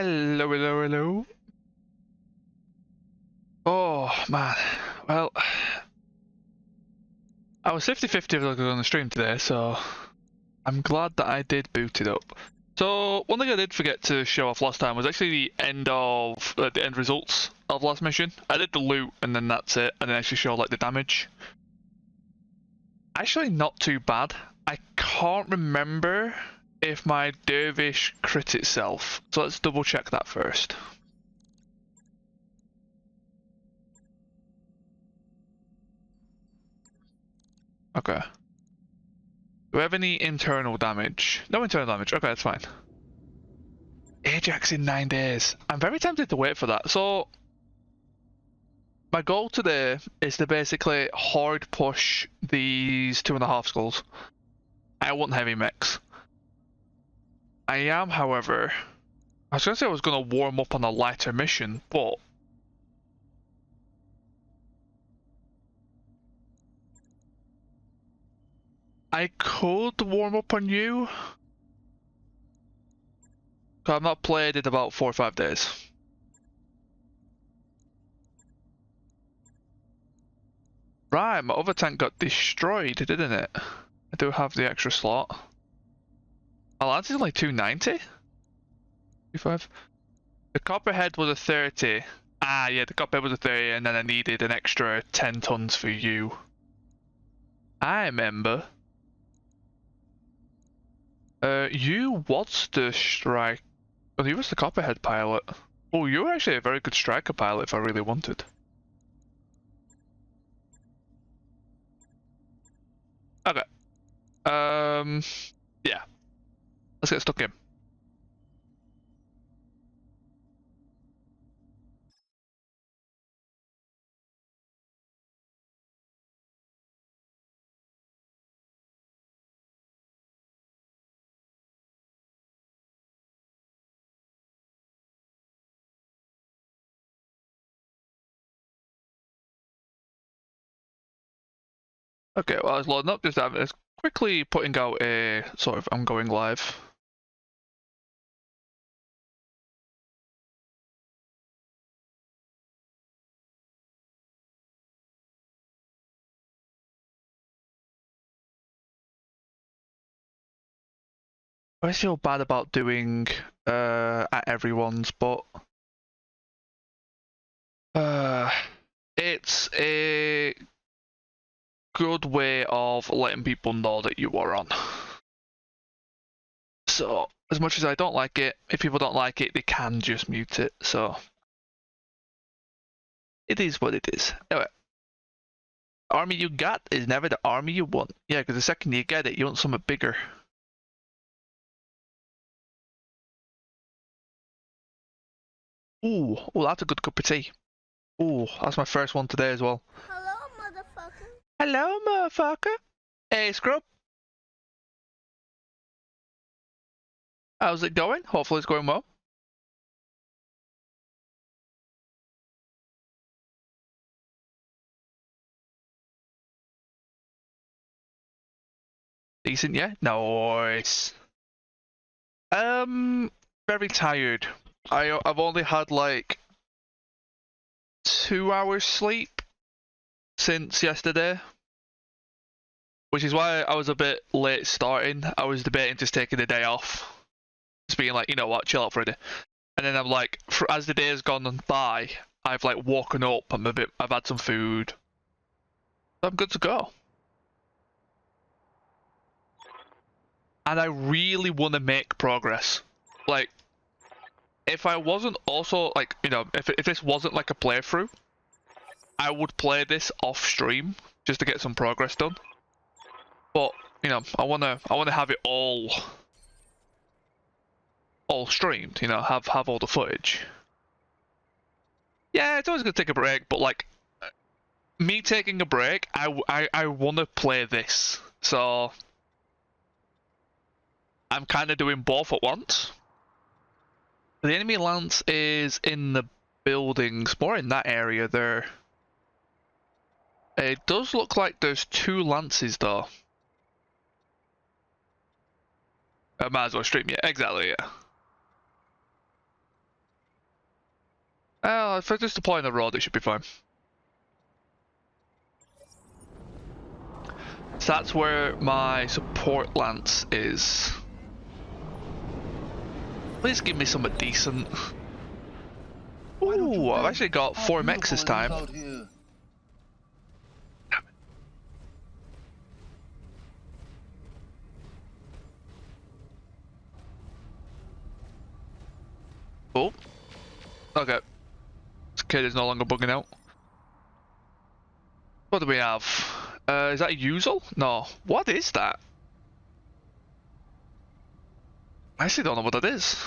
Hello, hello, hello. Oh, man. Well, I was 50-50 if I was on the stream today, so I'm glad that I did boot it up. So, one thing I did forget to show off last time was actually the end results of last mission. I did the loot and then that's it. I didn't actually show like the damage. Actually, not too bad. I can't remember if my dervish crit itself, so let's double check that first. Okay. Do we have any internal damage? No internal damage. Okay, that's fine. Ajax in 9 days. I'm very tempted to wait for that. So, my goal today is to basically hard push these 2.5 skulls. I want heavy mechs. I am, however, I was going to say I was going to warm up on a lighter mission, but I could warm up on you. I've not played in about 4 or 5 days. Right, my other tank got destroyed, didn't it? I do have the extra slot. My lance is like 290? 25? The copperhead was a 30. Ah, yeah, the copperhead was a 30, and then I needed an extra 10 tons for you. I remember. You was the strike. Oh, you was the copperhead pilot. Oh, you were actually a very good striker pilot if I really wanted. Okay. Yeah. Let's get stuck in. Okay, well, I was loading up, just quickly putting out a sort of I'm going live. I feel bad about doing at everyone's, but it's a good way of letting people know that you are on. So, as much as I don't like it, if people don't like it, they can just mute it, so it is what it is. Anyway, army you got is never the army you want. Yeah, because the second you get it, you want something bigger. Ooh, oh, that's a good cup of tea. Ooh, that's my first one today as well. Hello, motherfucker. Hello, motherfucker. Hey, Scrub. How's it going? Hopefully it's going well. Decent, yeah? Nice. Very tired. I've only had like 2 hours sleep since yesterday, which is why I was a bit late starting. I was debating just taking the day off, just being like, you know what, chill out for a day. And then I'm like, as the day has gone by, I've like woken up. I've had some food. I'm good to go. And I really want to make progress. Like, if I wasn't also like, you know, if this wasn't like a playthrough, I would play this off stream just to get some progress done. But you know, I wanna have it all streamed. You know, have all the footage. Yeah, it's always gonna take a break, but like me taking a break, I wanna play this, so I'm kind of doing both at once. The enemy lance is in the buildings, more in that area there. It does look like there's 2 lances though. I might as well stream, yeah, exactly, yeah. If I just deploy on the road, it should be fine. So that's where my support lance is. Please give me something decent. Ooh, I've actually got 4 mechs this time. Oh. Okay. This kid is no longer bugging out. What do we have? Is that a Usual? No. What is that? I actually don't know what that is.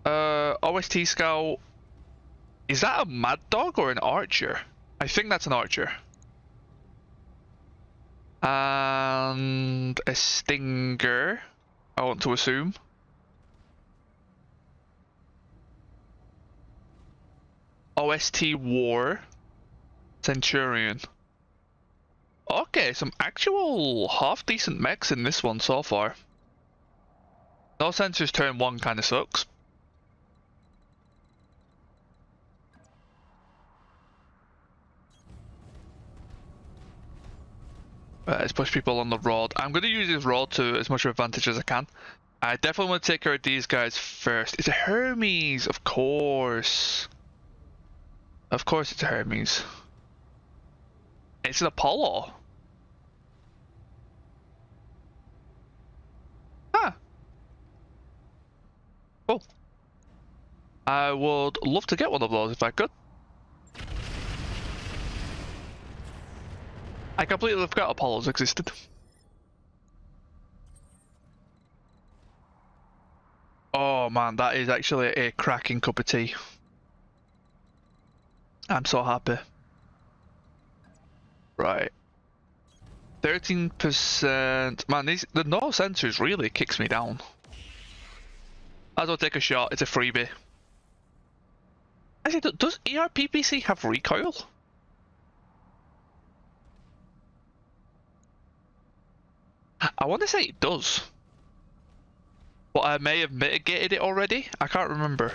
OST Scout. Is that a Mad Dog or an Archer? I think that's an Archer. And a Stinger, I want to assume. OST War. Centurion. Okay, some actual half-decent mechs in this one so far. No sensors turn 1 kinda sucks. Let's push people on the road. I'm going to use this road to as much advantage as I can. I definitely want to take care of these guys first. It's a Hermes, of course. Of course it's a Hermes. It's an Apollo. Huh. Cool. I would love to get one of those if I could. I completely forgot Apollos existed. Oh man, that is actually a cracking cup of tea. I'm so happy. Right. 13%. Man, the no sensors really kicks me down. As well take a shot, it's a freebie. Actually, does ERPPC have recoil? I want to say it does. But I may have mitigated it already. I can't remember.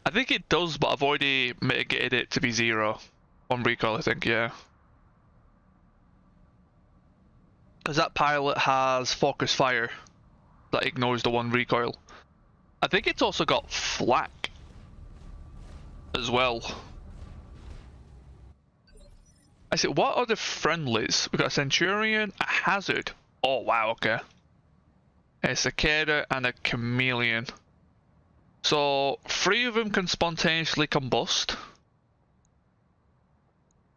I think it does, but I've already mitigated it to be 0 on recoil, I think, yeah. Because that pilot has focus fire that ignores the 1 recoil. I think it's also got flak as well. I said, what are the friendlies? We've got a Centurion, a Hazard. Oh wow, okay. A Cicada and a Chameleon. So 3 of them can spontaneously combust.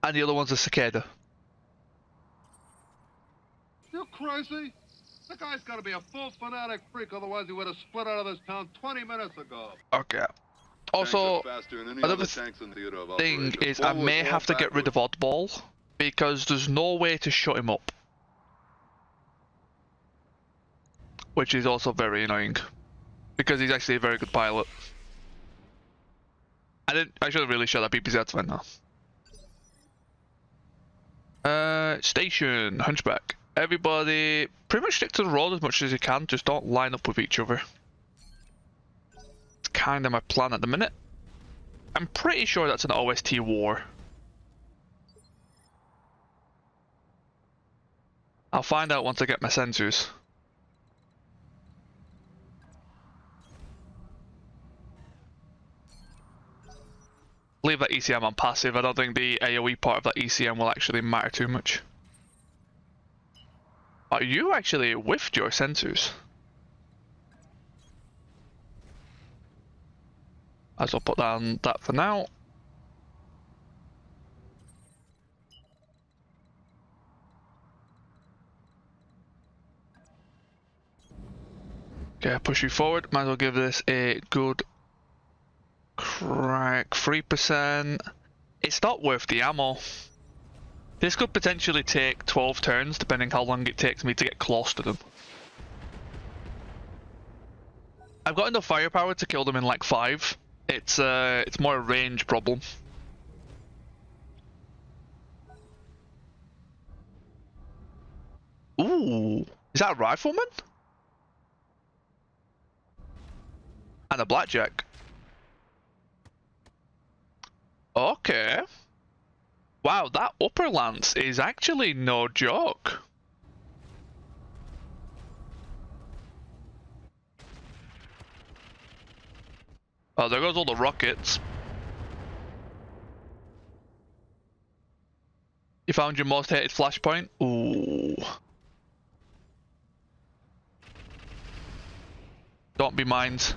And the other one's a Cicada. You crazy? That guy's gotta be a full fanatic freak, otherwise he would have split out of this town 20 minutes ago. Okay. Also, another thing is I may have to get rid of Oddball because there's no way to shut him up. Which is also very annoying. Because he's actually a very good pilot. I should have really shot that PPZ right now. Station, Hunchback. Everybody, pretty much stick to the road as much as you can, just don't line up with each other. It's kind of my plan at the minute. I'm pretty sure that's an OST war. I'll find out once I get my sensors. Leave that ECM on passive. I don't think the AoE part of that ECM will actually matter too much. Oh, you actually whiffed your sensors. As I'll put down that for now. Okay, push you forward. Might as well give this a good crack. 3%. It's not worth the ammo. This could potentially take 12 turns, depending how long it takes me to get close to them. I've got enough firepower to kill them in like 5. It's more a range problem. Ooh, is that a rifleman? And a blackjack. Okay. Wow, that upper lance is actually no joke. Oh, there goes all the rockets. You found your most hated flashpoint? Ooh. Don't be mines.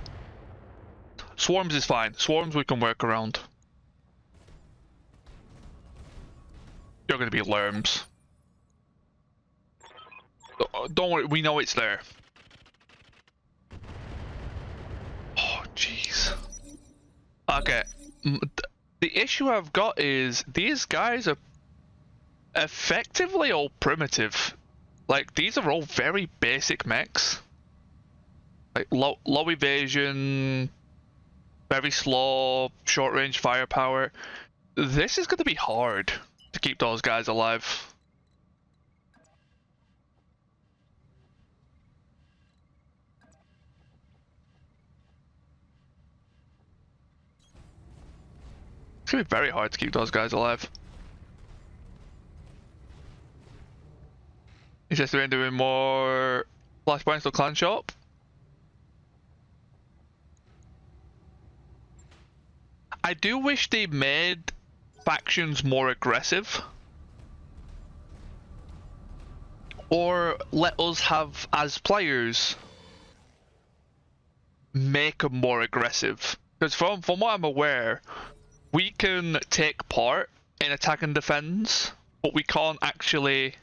Swarms is fine. Swarms we can work around. You're gonna be lerms. Don't worry, we know it's there. Oh, jeez. Okay. The issue I've got is these guys are effectively all primitive. Like, these are all very basic mechs. Like, low evasion, very slow, short range firepower. This is gonna be hard to keep those guys alive. It's gonna be very hard to keep those guys alive. Is just doing more flashpoints to clan shop? I do wish they made factions more aggressive. Or let us have, as players, make them more aggressive. Because from what I'm aware, we can take part in attack and defense, but we can't actually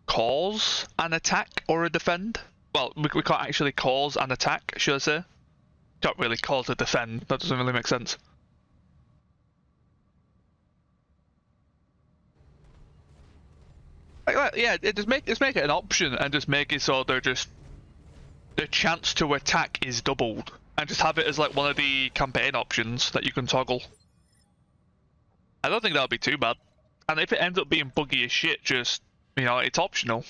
cause an attack or a defend. Well, we can't actually cause an attack, should I say. Can't really cause a defend, that doesn't really make sense. Like that, yeah, just make it an option and just make it so they're just, the chance to attack is doubled. And just have it as like one of the campaign options that you can toggle. I don't think that would be too bad. And if it ends up being buggy as shit, just, you know, it's optional.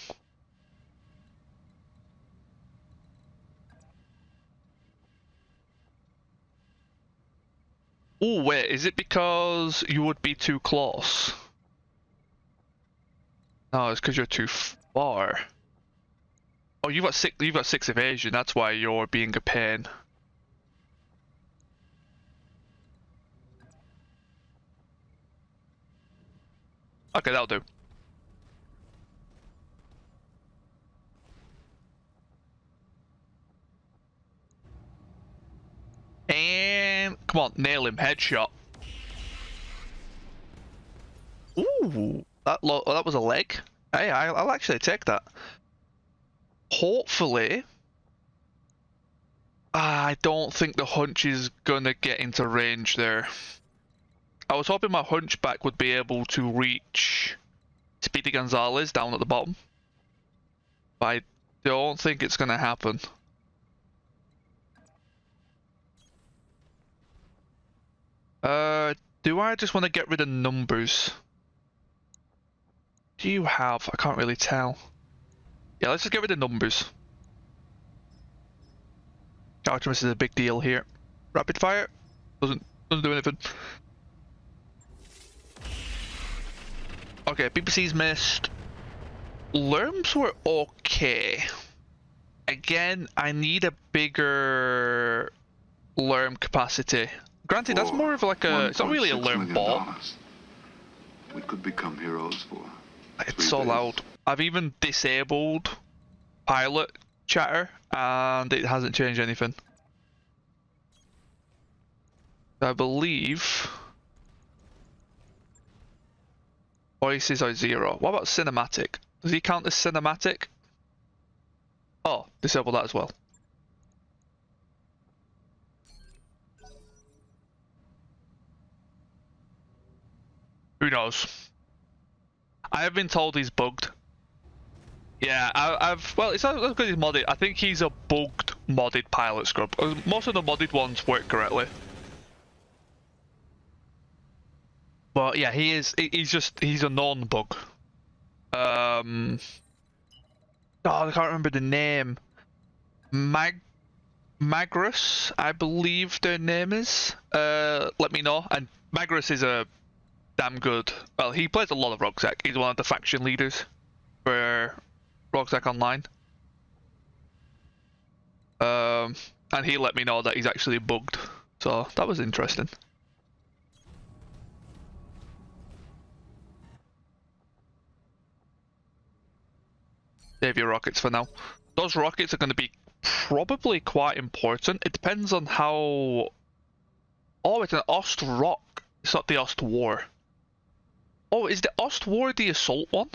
Oh wait, is it because you would be too close? No, it's because you're too far. Oh, you've got six evasion, that's why you're being a pain. Okay, that'll do. And come on, nail him, headshot. Ooh, that was a leg. Hey, I'll actually take that. Hopefully, I don't think the hunch is gonna get into range there. I was hoping my hunchback would be able to reach Speedy Gonzalez down at the bottom, but I don't think it's gonna happen. Do I just want to get rid of numbers? Do you have? I can't really tell. Yeah, let's just get rid of numbers. Artemis is a big deal here. Rapid fire doesn't do anything. Okay, BPC's missed. Lerms were okay. Again, I need a bigger Lerm capacity. Granted, that's more of like a, it's not really a Lerm bot. We could become heroes for It's so loud. I've even disabled pilot chatter and it hasn't changed anything. I believe voices are 0. What about cinematic? Does he count as cinematic? Oh, disable that as well. Who knows? I have been told he's bugged. Yeah, well, it's not because he's modded. I think he's a bugged modded pilot scrub. Most of the modded ones work correctly. But yeah, he's a known bug. Oh, I can't remember the name. Magrus, I believe their name is. Let me know, and Magnus is a damn good. Well, he plays a lot of RogueTech. He's one of the faction leaders for RogueTech Online. And he let me know that he's actually bugged, so that was interesting. Save your rockets for now. Those rockets are going to be probably quite important. It depends on how... Oh, it's an Ost Rock. It's not the Ost War. Oh, is the Ost War the assault one?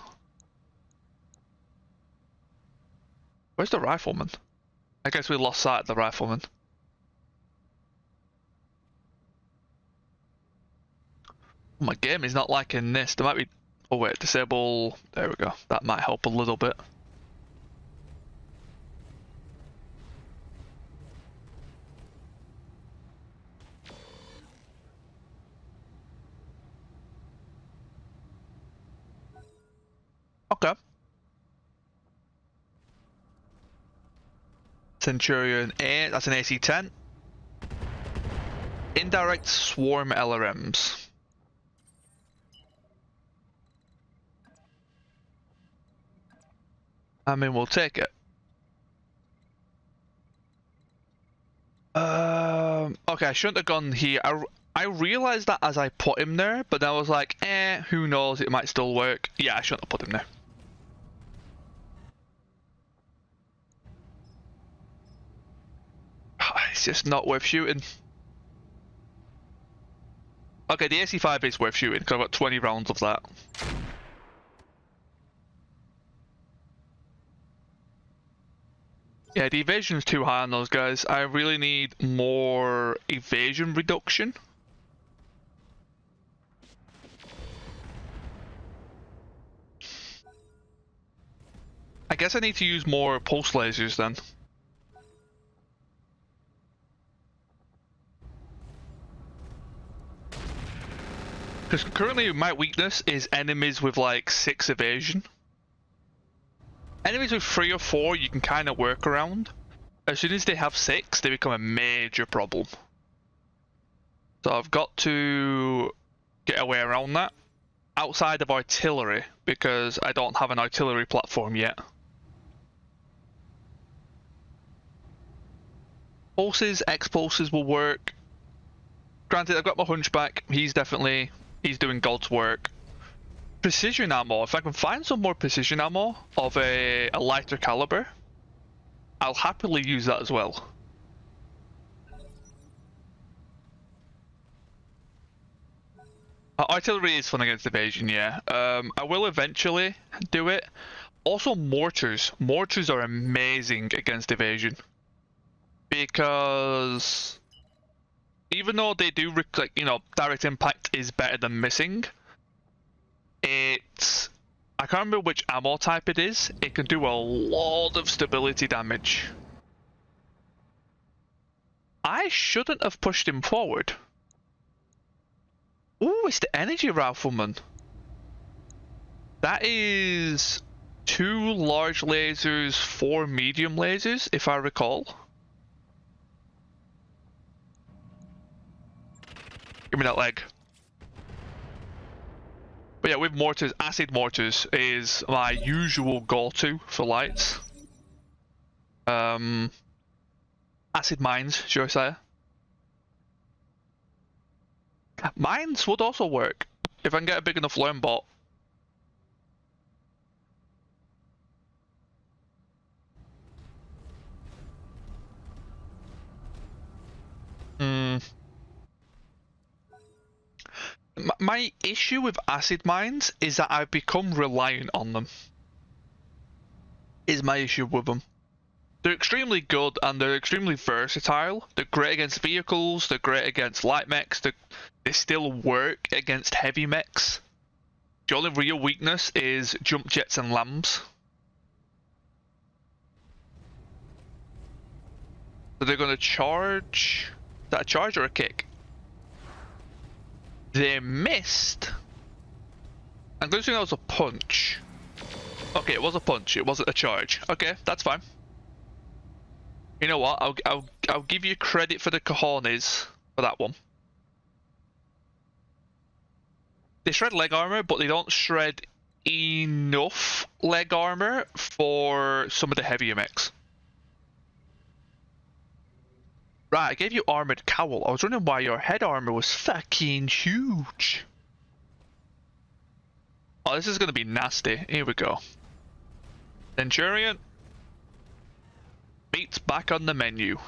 Where's the rifleman? I guess we lost sight of the rifleman. My game is not liking this. There might be... Oh wait, disable... There we go. That might help a little bit. Okay. Centurion 8, that's an AC-10. Indirect swarm LRMs. I mean, we'll take it. Okay, I shouldn't have gone here. I realized that as I put him there, but then I was like, who knows, it might still work. Yeah, I shouldn't have put him there. It's just not worth shooting. Okay, the AC-5 is worth shooting, because I've got 20 rounds of that. Yeah, the evasion's too high on those guys. I really need more evasion reduction. I guess I need to use more pulse lasers then. Because currently my weakness is enemies with like 6 evasion. Enemies with 3 or 4 you can kind of work around. As soon as they have 6, they become a major problem. So I've got to get a way around that. Outside of artillery, because I don't have an artillery platform yet. Pulses, X-pulses will work. Granted, I've got my hunchback. He's doing God's work. Precision ammo, if I can find some more precision ammo of a lighter caliber, I'll happily use that as well. Artillery is fun against evasion, yeah. I will eventually do it. Also mortars. Mortars are amazing against evasion. Because even though they do, like, you know, direct impact is better than missing, I can't remember which ammo type it is. It can do a lot of stability damage. I shouldn't have pushed him forward. Ooh, it's the energy rifleman. That is 2 large lasers, 4 medium lasers, if I recall. Give me that leg. But yeah, with mortars, acid mortars is my usual go-to for lights. Acid mines, should I say. Mines would also work, if I can get a big enough learn bot. My issue with acid mines is that I've become reliant on them. Is my issue with them. They're extremely good and they're extremely versatile. They're great against vehicles, they're great against light mechs, they still work against heavy mechs. The only real weakness is jump jets and lambs. So they're going to charge... Is that a charge or a kick? They missed. I'm going to assume that was a punch. Okay, it was a punch. It wasn't a charge. Okay, that's fine. You know what? I'll give you credit for the cojones for that one. They shred leg armor, but they don't shred enough leg armor for some of the heavier mechs. Right, I gave you armored cowl. I was wondering why your head armor was fucking huge. Oh, this is gonna be nasty. Here we go. Centurion. Meat's back on the menu.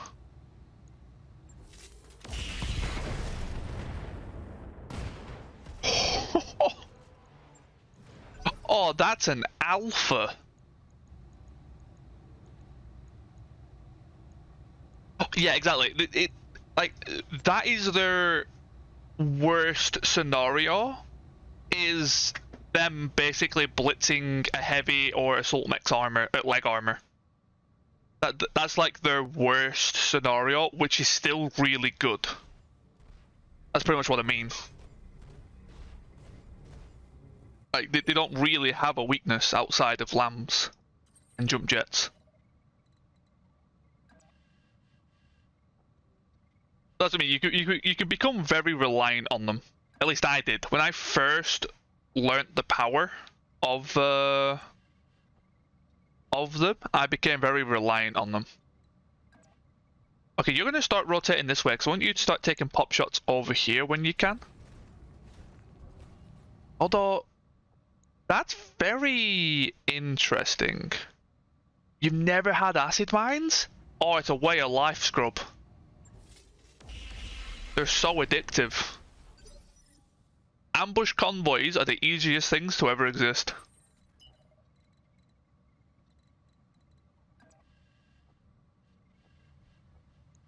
Oh, that's an alpha. Oh, yeah, exactly. Like that is their worst scenario. Is them basically blitzing a heavy or assault mech's armor, leg armor. That's like their worst scenario, which is still really good. That's pretty much what I mean. Like they don't really have a weakness outside of lambs and jump jets. That's what I mean. You can become very reliant on them. At least I did when I first learnt the power of them. I became very reliant on them. Okay, you're gonna start rotating this way, because I want you to start taking pop shots over here when you can. Although that's very interesting. You've never had acid mines? Oh, it's a way of life, scrub. They're so addictive. Ambush convoys are the easiest things to ever exist.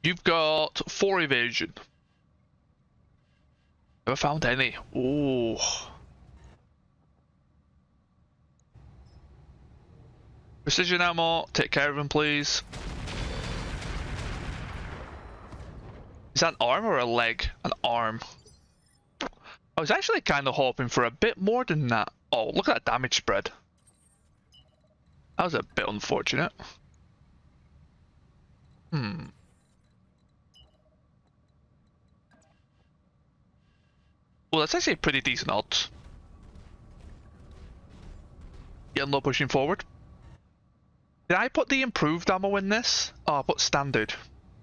You've got 4 evasion. Never found any. Ooh. Precision ammo, take care of him, please. Is that an arm or a leg? An arm. I was actually kind of hoping for a bit more than that. Oh, look at that damage spread. That was a bit unfortunate. Well, that's actually a pretty decent odds. Yellow pushing forward. Did I put the improved ammo in this? Oh, I put standard.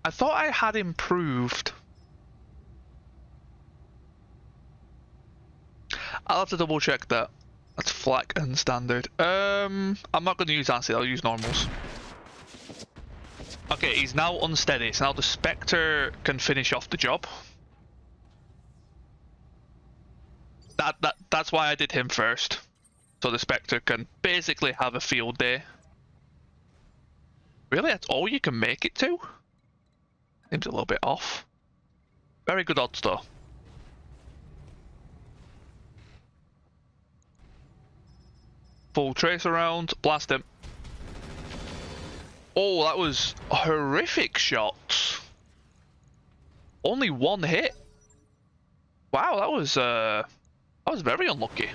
I thought I had improved. I'll have to double check that. That's flak and standard. I'm not going to use acid, I'll use normals. Okay, he's now unsteady, so now the Spectre can finish off the job. That's why I did him first. So the Spectre can basically have a field day. Really? That's all you can make it to? Seems a little bit off. Very good odds though. Full trace around, blast him. Oh, that was horrific shots. Only 1 hit. Wow, that was very unlucky.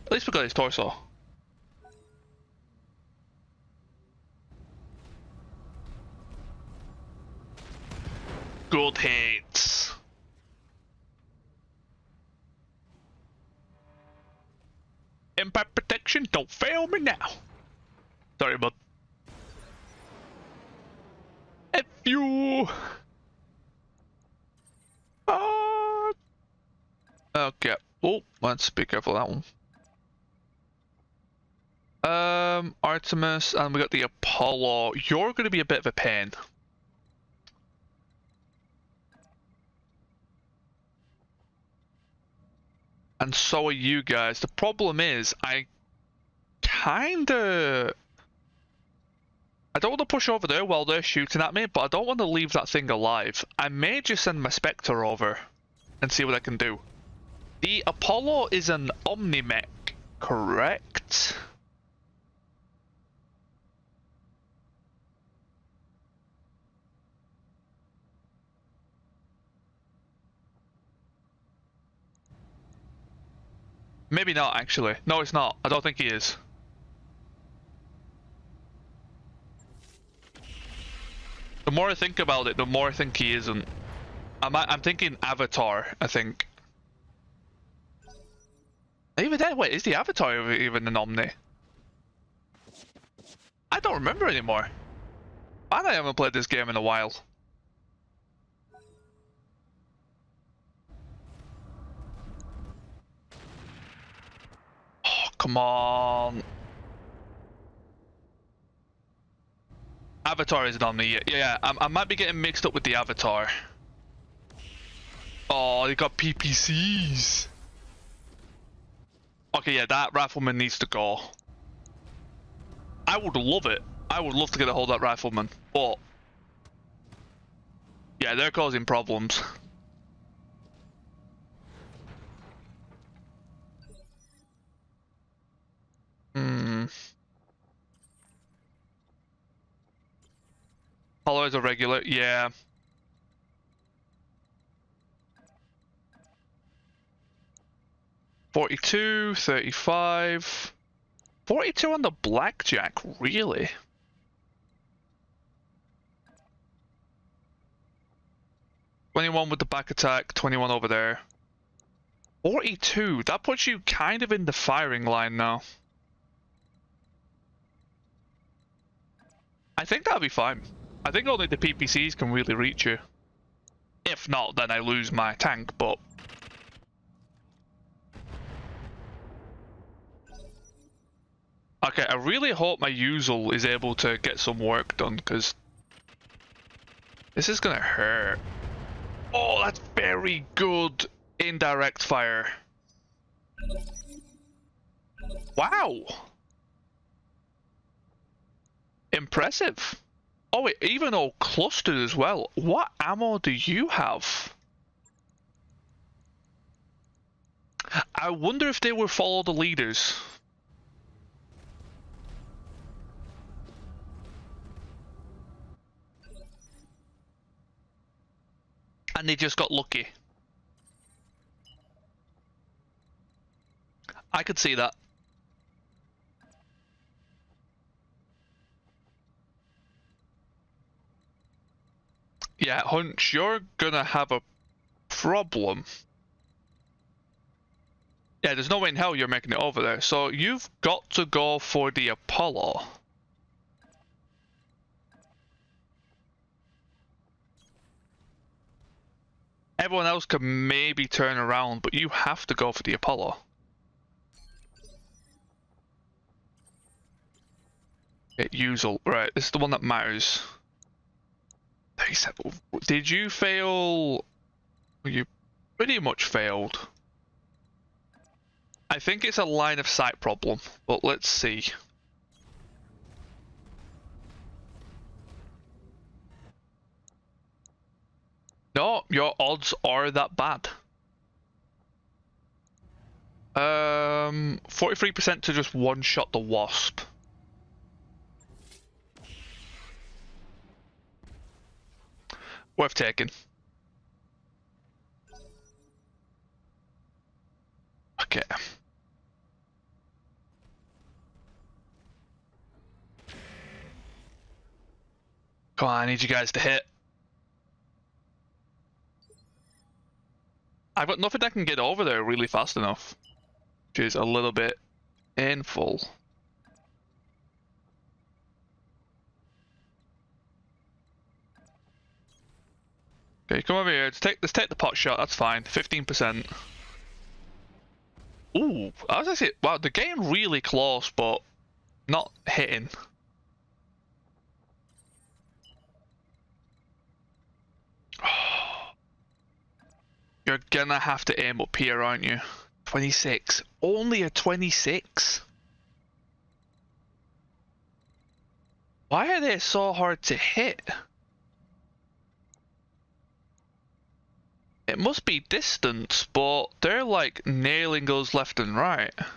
At least we got his torso. Good hits. Impact protection, don't fail me now. Sorry, bud. F you. Okay. Oh, let's be careful of that one. Artemis, and we got the Apollo. You're going to be a bit of a pain. And so are you guys. The problem is, I don't want to push over there while they're shooting at me, but I don't want to leave that thing alive. I may just send my Spectre over and see what I can do. The Apollo is an Omni-Mech, correct? Maybe not, actually. No, it's not. I don't think he is. The more I think about it, the more I think he isn't. I'm thinking Avatar, I think. Even then, wait, is the Avatar even an Omni? I don't remember anymore. And I haven't played this game in a while. Oh, come on. Avatar is an Omni. Yeah, I might be getting mixed up with the Avatar. Oh, they got PPCs. Okay, yeah, that rifleman needs to go. I would love it. I would love to get a hold of that rifleman, but yeah, they're causing problems. Hollow is a regular, yeah. $42, $35. 42 on the blackjack, really? $21 with the back attack, 21 over there. 42, that puts you kind of in the firing line now. I think that'll be fine. I think only the PPCs can really reach you. If not, then I lose my tank, but... Okay, I really hope my Usual is able to get some work done, because... this is gonna hurt. Oh, that's very good indirect fire. Wow! Impressive. Oh wait, even all clustered as well. What ammo do you have? I wonder if they will follow the leaders. And they just got lucky. I could see that. Yeah, Hunch, you're gonna have a problem. Yeah, there's no way in hell you're making it over there. So you've got to go for the Apollo. Everyone else can maybe turn around, but you have to go for the Apollo. Usual. Right, this is the one that matters. 37. Did you fail? You pretty much failed. I think it's a line of sight problem, but let's see. No, your odds are that bad. 43% to just one-shot the Wasp. Worth taking. Okay. Come on, I need you guys to hit. I've got nothing that can get over there really fast enough, which is a little bit painful. Okay, come over here. Let's take the pot shot. That's fine. 15%. Ooh, I was actually wow. The game really close, but not hitting. You're gonna have to aim up here, aren't you? 26. Only a 26? Why are they so hard to hit? It must be distance, but they're like nailing us left and right. I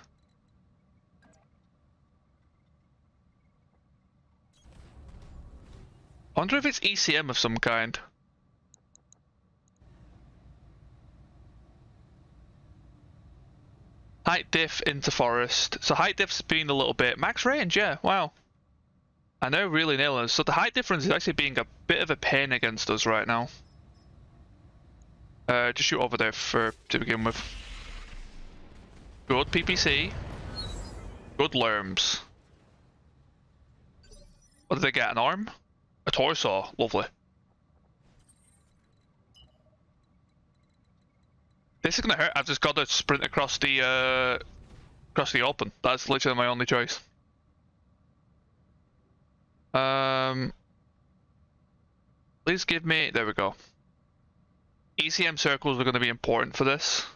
wonder if it's ECM of some kind. Height diff into forest. So height diff's been a little bit. Max range, yeah, wow. And they're really nailing us. So the height difference is actually being a bit of a pain against us right now. Just shoot over there to begin with. Good PPC. Good lerms. What did they get? An arm? A torso. Lovely. This is gonna hurt. I've just got to sprint across the open. That's literally my only choice. Please give me. There we go. ECM circles are going to be important for this.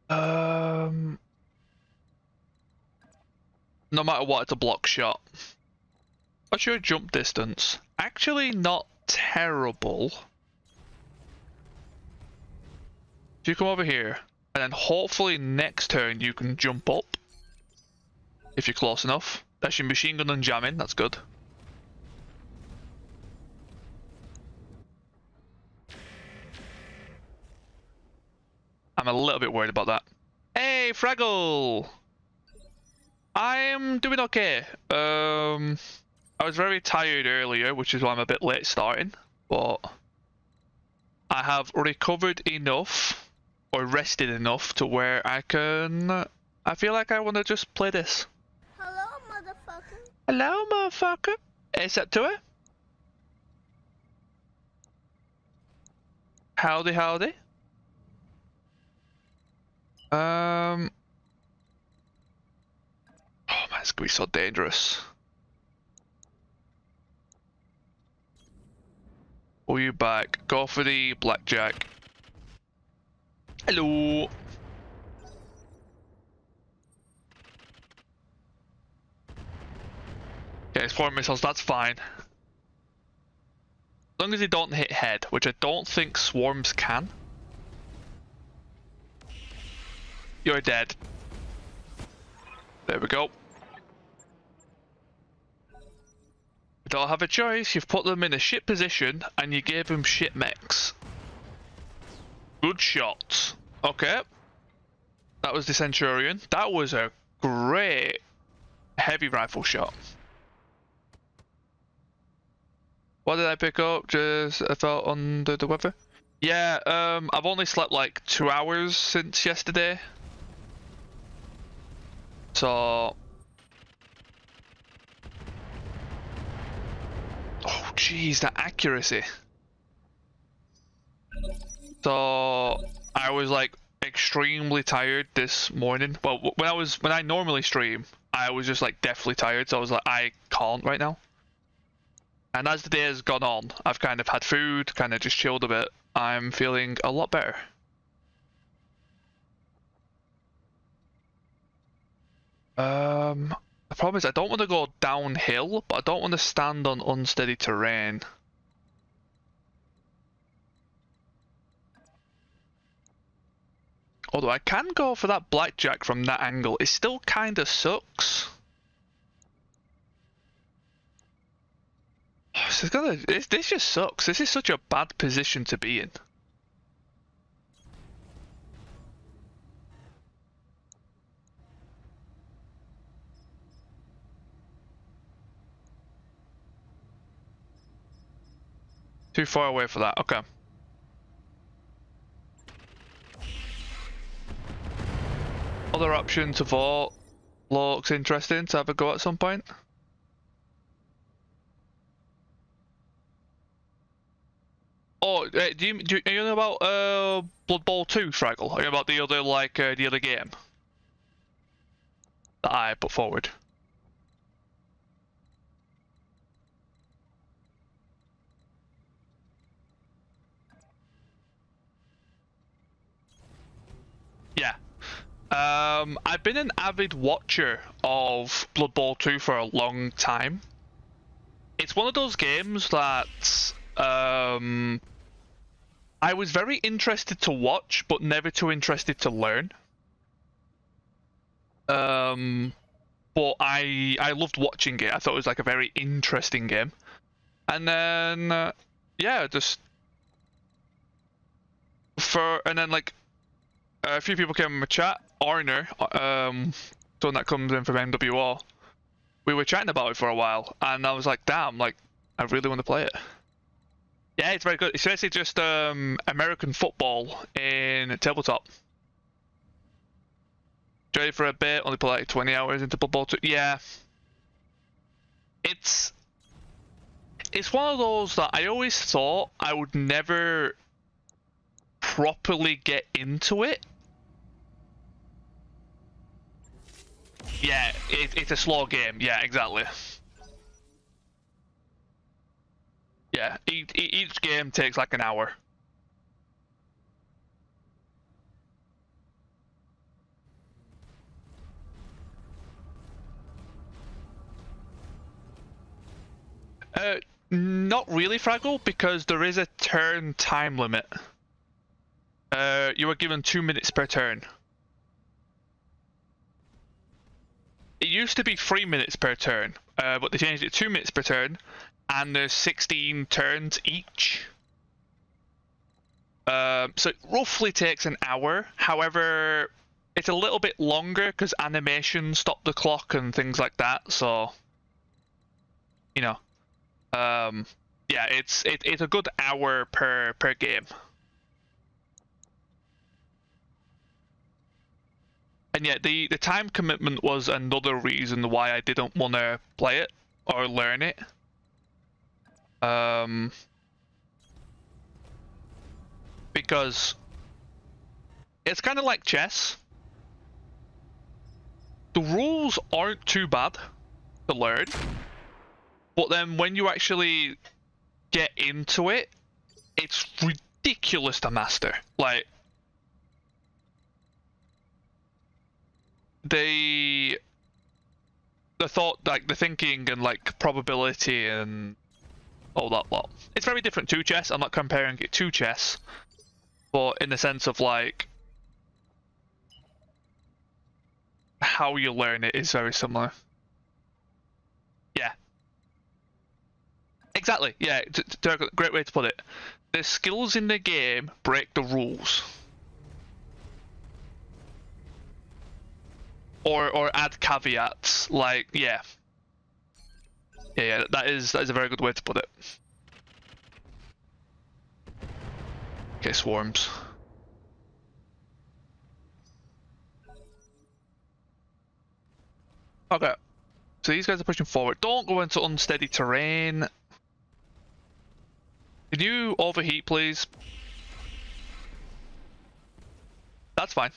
No matter what, it's a block shot. What's your jump distance? Actually, not terrible. If you come over here, and then hopefully next turn you can jump up. If you're close enough. That's your machine gun and jamming, that's good. I'm a little bit worried about that. Hey, Fraggle! I'm doing okay. I was very tired earlier, which is why I'm a bit late starting, but I have recovered enough, or rested enough, to where I feel like I want to just play this. Hello, motherfucker. Hello, motherfucker. Except to it. Howdy, howdy. Oh man, it's gonna be so dangerous. Pull you back. Go for the blackjack. Hello. Okay, it's 4 missiles, that's fine. As long as they don't hit head, which I don't think swarms can. You're dead. There we go. You don't have a choice, you've put them in a shit position and you gave them shit mechs. Good shots. Okay. That was the Centurion. That was a great heavy rifle shot. What did I pick up? Just I felt under the weather. Yeah, I've only slept like 2 hours since yesterday. So, oh jeez, that accuracy. So I was like extremely tired this morning. Well, when I normally stream, I was just like deathly tired. So I was like, I can't right now. And as the day has gone on, I've kind of had food, kind of just chilled a bit. I'm feeling a lot better. The problem is I don't want to go downhill, but I don't want to stand on unsteady terrain. Although I can go for that blackjack from that angle, it still kind of sucks. This just sucks. This is such a bad position to be in. Too far away for that, okay. Other option to vault looks interesting to have a go at some point. Oh, do you know about Blood Bowl 2, Fraggle? Are you about the other the other game that I put forward? Yeah. I've been an avid watcher of Blood Bowl 2 for a long time. It's one of those games that I was very interested to watch, but never too interested to learn. But I loved watching it. I thought it was like a very interesting game. And then yeah, just and then like a few people came in my chat. Arner, someone that comes in from MWO. We were chatting about it for a while, and I was like, damn, like, I really want to play it. Yeah, it's very good. It's basically just American football in tabletop. Ready for a bit, only put like 20 hours into Blood Bowl 2. Yeah. It's one of those that I always thought I would never properly get into it. Yeah, it's a slow game. Yeah, exactly. Yeah, each game takes like an hour. Not really, Fraggle, because there is a turn time limit. You are given 2 minutes per turn. It used to be 3 minutes per turn, but they changed it to 2 minutes per turn, and there's 16 turns each. So it roughly takes an hour. However, it's a little bit longer because animations stop the clock and things like that. So, you know, yeah, it's a good hour per game. And yeah, the time commitment was another reason why I didn't want to play it or learn it. Because it's kind of like chess. The rules aren't too bad to learn, but then when you actually get into it, it's ridiculous to master. Like, the thought, like the thinking and like probability and all that lot. It's very different to chess. I'm not comparing it to chess, but in the sense of like how you learn it is very similar. Yeah. Exactly. Yeah. Great way to put it. The skills in the game break the rules. Or add caveats, like, yeah. Yeah, that is a very good way to put it. Okay, swarms. Okay, so these guys are pushing forward. Don't go into unsteady terrain. Can you overheat, please? That's fine.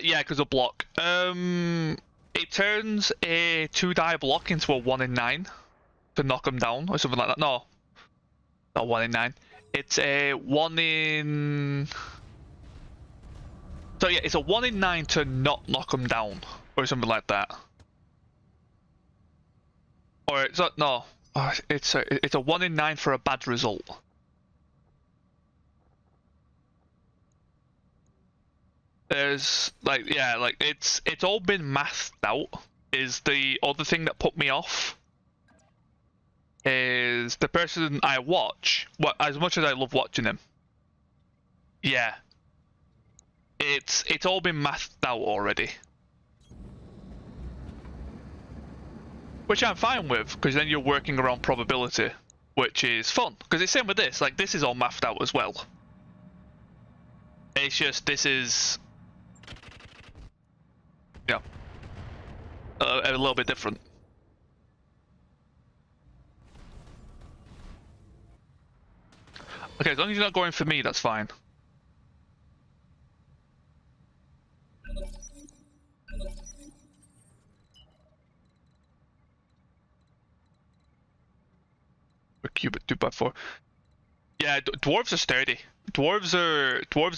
Yeah, because of block. It turns a 2-die block into a 1 in 9 to knock them down or something like that. No, not 1 in 9. It's a 1 in. So yeah, it's a 1 in 9 to not knock them down or something like that. Or it's not. No, it's a 1 in 9 for a bad result. There's like, yeah, like it's all been mathed out. Is the other thing that put me off is the person I watch. What, as much as I love watching him, yeah, it's all been mathed out already, which I'm fine with because then you're working around probability, which is fun. Because it's same with this. Like this is all mathed out as well. It's just this is. Yeah, a little bit different. Okay, as long as you're not going for me, that's fine. A cubit 2x4. Yeah, dwarves are sturdy. Dwarves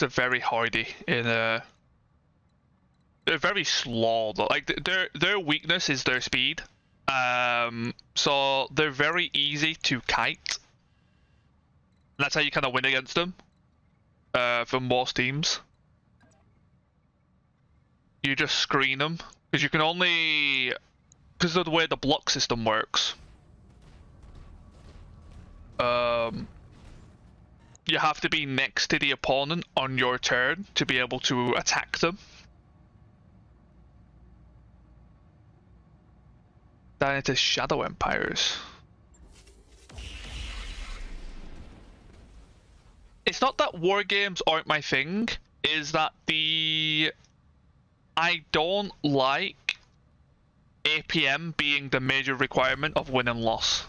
are very hardy in They're very slow though. Like their weakness is their speed. So they're very easy to kite. And that's how you kind of win against them. For most teams, you just screen them because you can only because of the way the block system works. you have to be next to the opponent on your turn to be able to attack them. Down into Shadow Empires. It's not that war games aren't my thing, is that I don't like APM being the major requirement of win and loss.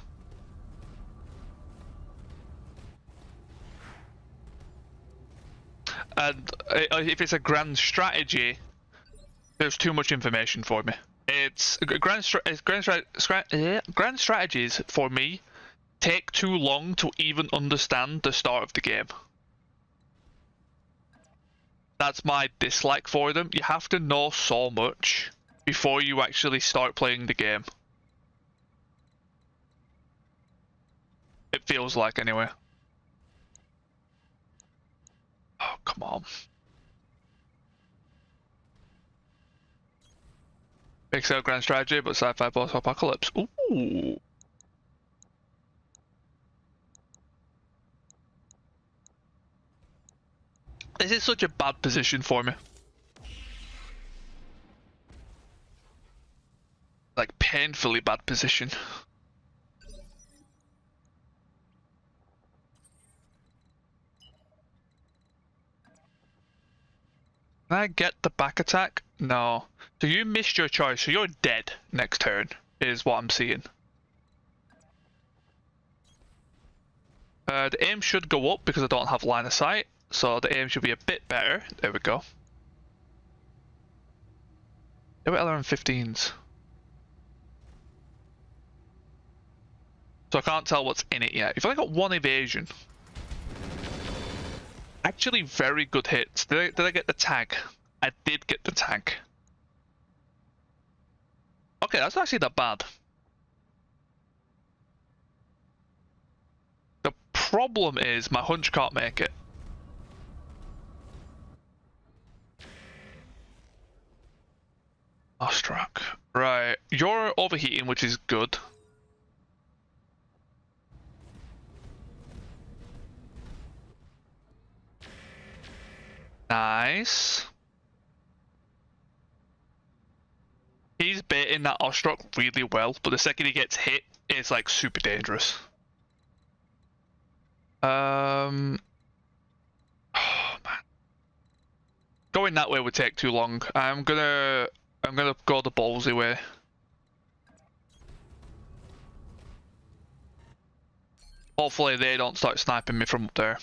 And if it's a grand strategy, there's too much information for me. Grand strategies for me take too long to even understand the start of the game. That's my dislike for them. You have to know so much before you actually start playing the game. It feels like, anyway. Oh, come on. Excel grand strategy, but sci-fi post-apocalypse. Ooh. This is such a bad position for me. Like, painfully bad position. Can I get the back attack? No. So you missed your choice, so you're dead next turn, is what I'm seeing. The aim should go up because I don't have line of sight, so the aim should be a bit better. There we go. There were 11-15s. So I can't tell what's in it yet. You've only got one evasion. Actually, very good hits. Did I get the tag? I did get the tag. Okay, that's actually not bad. The problem is my hunch can't make it. Oh, struck. Right, you're overheating, which is good. Nice. He's baiting that Ostrok really well, but the second he gets hit, it's like super dangerous. Oh man. Going that way would take too long. I'm gonna go the ballsy way. Hopefully they don't start sniping me from up there.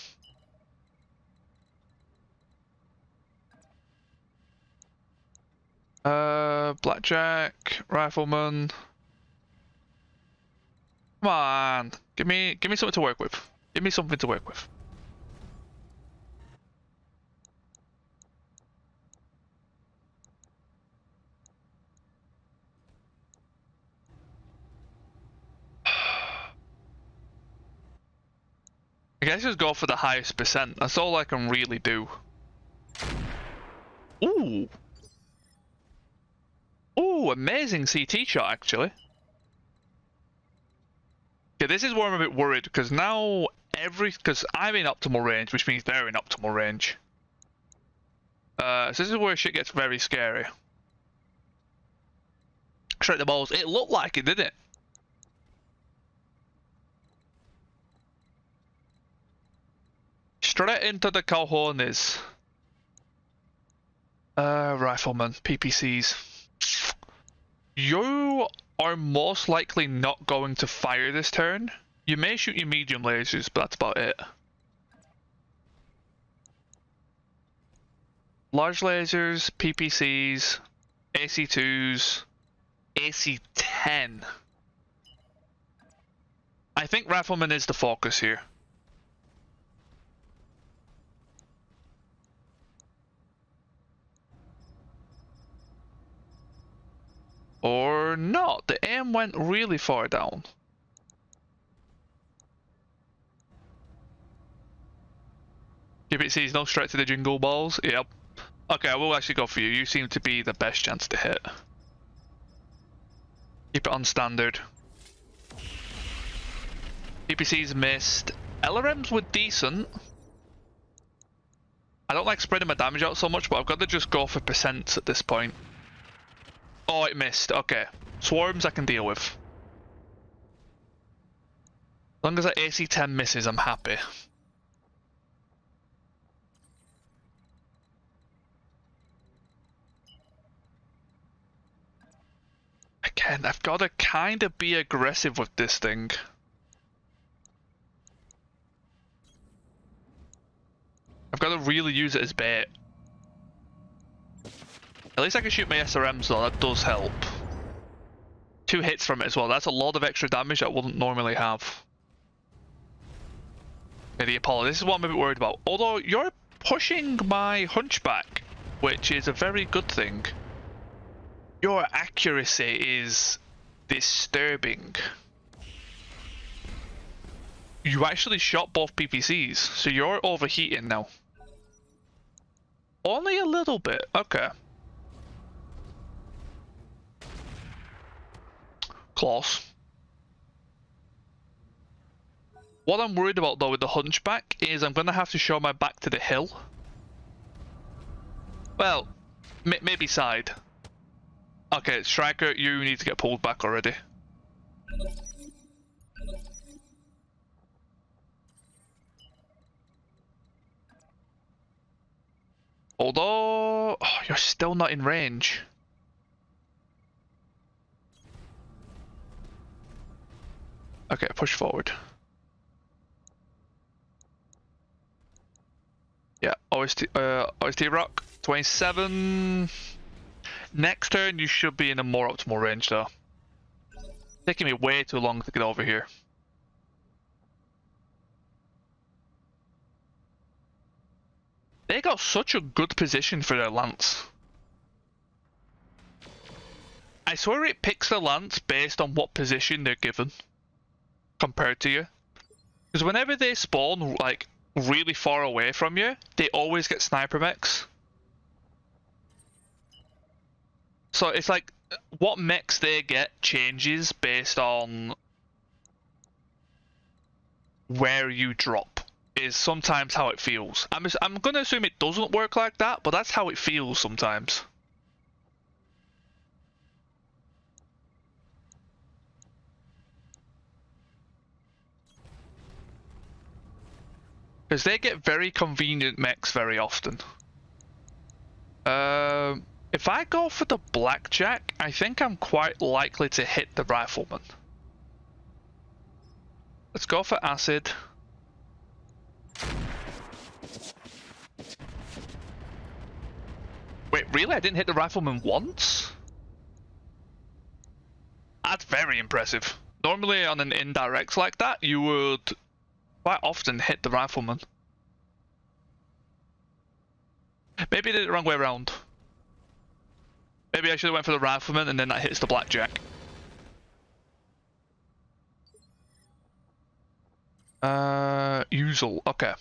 Blackjack, Rifleman. Come on, give me something to work with. Give me something to work with. I guess just go for the highest percent. That's all I can really do. Ooh. Ooh, amazing CT shot, actually. Okay, this is where I'm a bit worried, because now because I'm in optimal range, which means they're in optimal range. So this is where shit gets very scary. Straight the balls. It looked like it, didn't it? Straight into the cojones. Rifleman, PPCs. You are most likely not going to fire this turn. You may shoot your medium lasers, but that's about it. Large lasers, PPCs, AC2s, AC10. I think Rifleman is the focus here. Or not. The aim went really far down. Keep it sees no straight to the jingle balls. Yep. Okay, I will actually go for you. You seem to be the best chance to hit. Keep it on standard. PPC's missed. LRMs were decent. I don't like spreading my damage out so much, but I've got to just go for percent at this point. Oh, it missed. Okay. Swarms I can deal with. As long as that AC 10 misses, I'm happy. Again, I've got to kind of be aggressive with this thing. I've got to really use it as bait. At least I can shoot my SRMs though, that does help. 2 hits from it as well, that's a lot of extra damage that I wouldn't normally have. Okay, the Apollo, this is what I'm a bit worried about. Although, you're pushing my Hunchback, which is a very good thing. Your accuracy is disturbing. You actually shot both PPCs, so you're overheating now. Only a little bit, okay. Close. What I'm worried about though with the Hunchback is I'm going to have to show my back to the hill. Well, maybe side. Okay, Striker, you need to get pulled back already. Although, oh, you're still not in range. Okay, push forward. Yeah, OST Rock, 27. Next turn, you should be in a more optimal range though. Taking me way too long to get over here. They got such a good position for their lance. I swear it picks the lance based on what position they're given compared to you. Because whenever they spawn like really far away from you, they always get sniper mechs. So it's like what mechs they get changes based on where you drop. Is sometimes how it feels. I'm gonna assume it doesn't work like that, but that's how it feels sometimes. Because they get very convenient mechs very often. If I go for the Blackjack, I think I'm quite likely to hit the Rifleman. Let's go for Acid. Wait, really? I didn't hit the Rifleman once? That's very impressive. Normally on an indirect like that, you would quite often hit the Rifleman. Maybe I did it the wrong way around. Maybe I should have went for the Rifleman and then that hits the Blackjack. Usual, okay.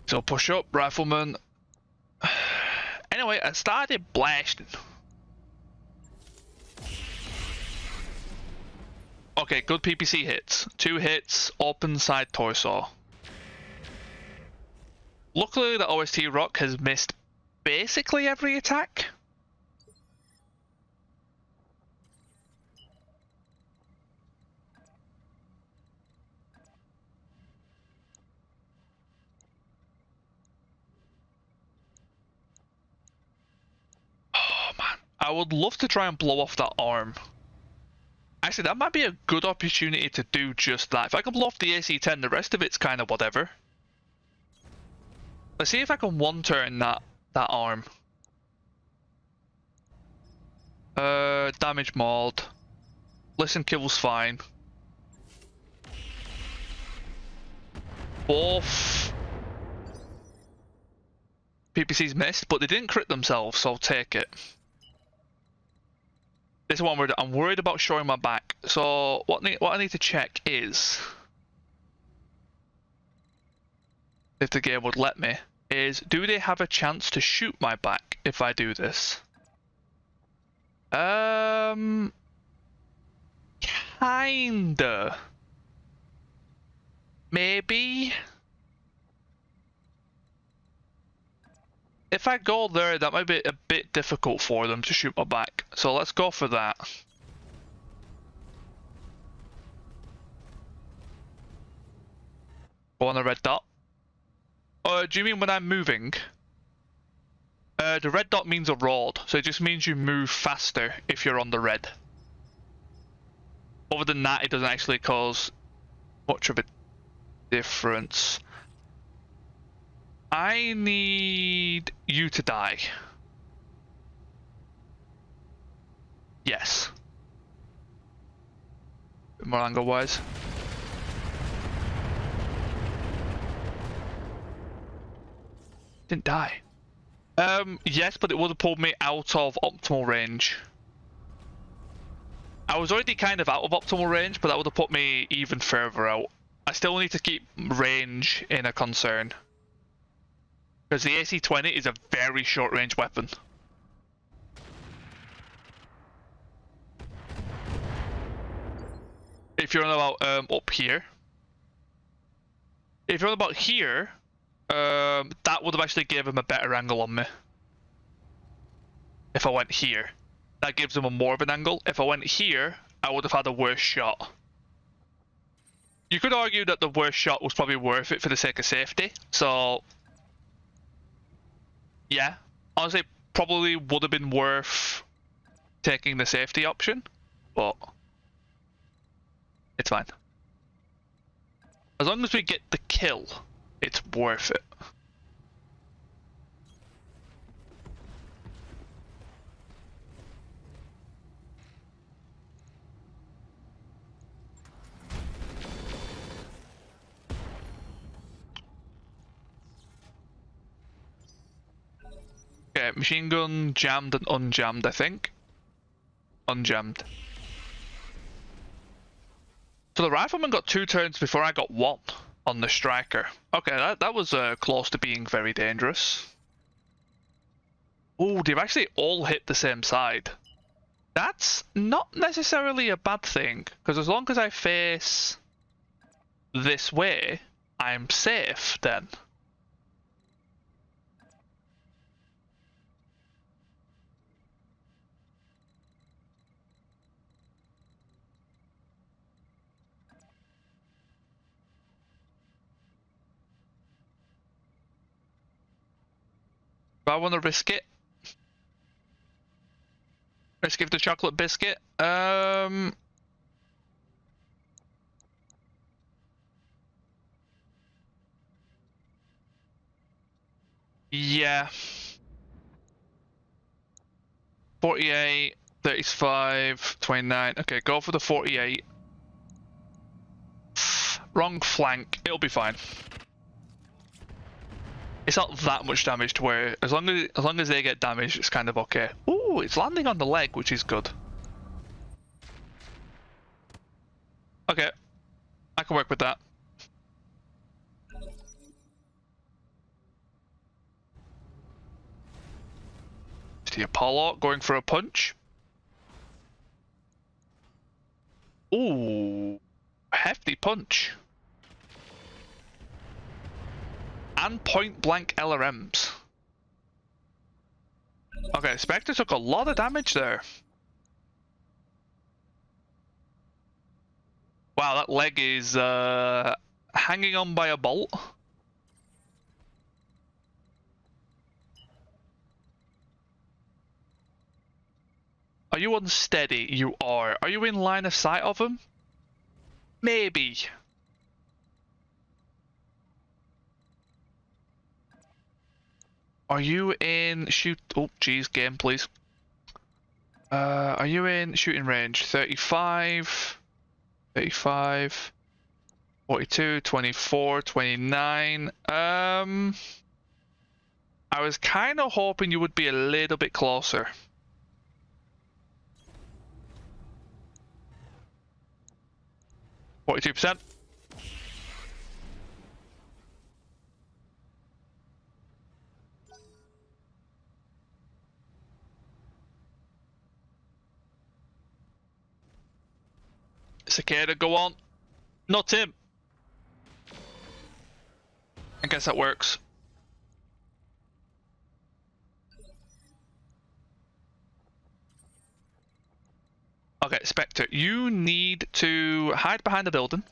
So push up, Rifleman. Anyway, I started blasting. Okay, good PPC hits. 2 hits, open side torso. Luckily, the OST Rock has missed basically every attack. Oh man, I would love to try and blow off that arm. Actually, that might be a good opportunity to do just that. If I can blow off the AC-10, the rest of it's kind of whatever. Let's see if I can one-turn that arm. Damage mod. Listen kill's fine. Both PPCs missed, but they didn't crit themselves, so I'll take it. This is what I'm worried about showing my back. So what I need to check is if the game would let me is, do they have a chance to shoot my back if I do this? Kinda. Maybe. If I go there, that might be a bit difficult for them to shoot my back. So let's go for that. Go on the red dot. Do you mean when I'm moving? The red dot means a road, so it just means you move faster if you're on the red. Other than that, it doesn't actually cause much of a difference. I need you to die. Yes. Bit more angle wise. Didn't die. Yes, but it would have pulled me out of optimal range. I was already kind of out of optimal range, but that would have put me even further out. I still need to keep range in a concern. Because the AC-20 is a very short range weapon. If you're on about up here. If you're on about here, that would have actually given him a better angle on me. If I went here. That gives him a more of an angle. If I went here, I would have had a worse shot. You could argue that the worst shot was probably worth it for the sake of safety. So, yeah. Honestly, probably would have been worth taking the safety option. But it's fine. As long as we get the kill, it's worth it. Okay, machine gun jammed and unjammed, I think. Unjammed. So the rifleman got 2 turns before I got 1 on the striker. Okay, that was close to being very dangerous. Oh, they've actually all hit the same side. That's not necessarily a bad thing, because as long as I face this way, I'm safe then. Do I want to risk it? Let's give the chocolate biscuit. Yeah. 48, 35, 29. Okay, go for the 48. Wrong flank. It'll be fine. It's not that much damage to where as long as they get damaged, it's kind of okay. Ooh, it's landing on the leg, which is good. Okay, I can work with that. It's the Apollo going for a punch. Ooh, hefty punch. And point blank LRMs. Okay, Spectre took a lot of damage there. Wow, that leg is hanging on by a bolt. Are you unsteady? You are. Are you in line of sight of him? Maybe. Are you in shoot? Oh, geez, game, please. Are you in shooting range? 35, 35, 42, 24, 29. I was kind of hoping you would be a little bit closer. 42%. Cicada, go on. Not him. I guess that works. Okay, Spectre, you need to hide behind the building.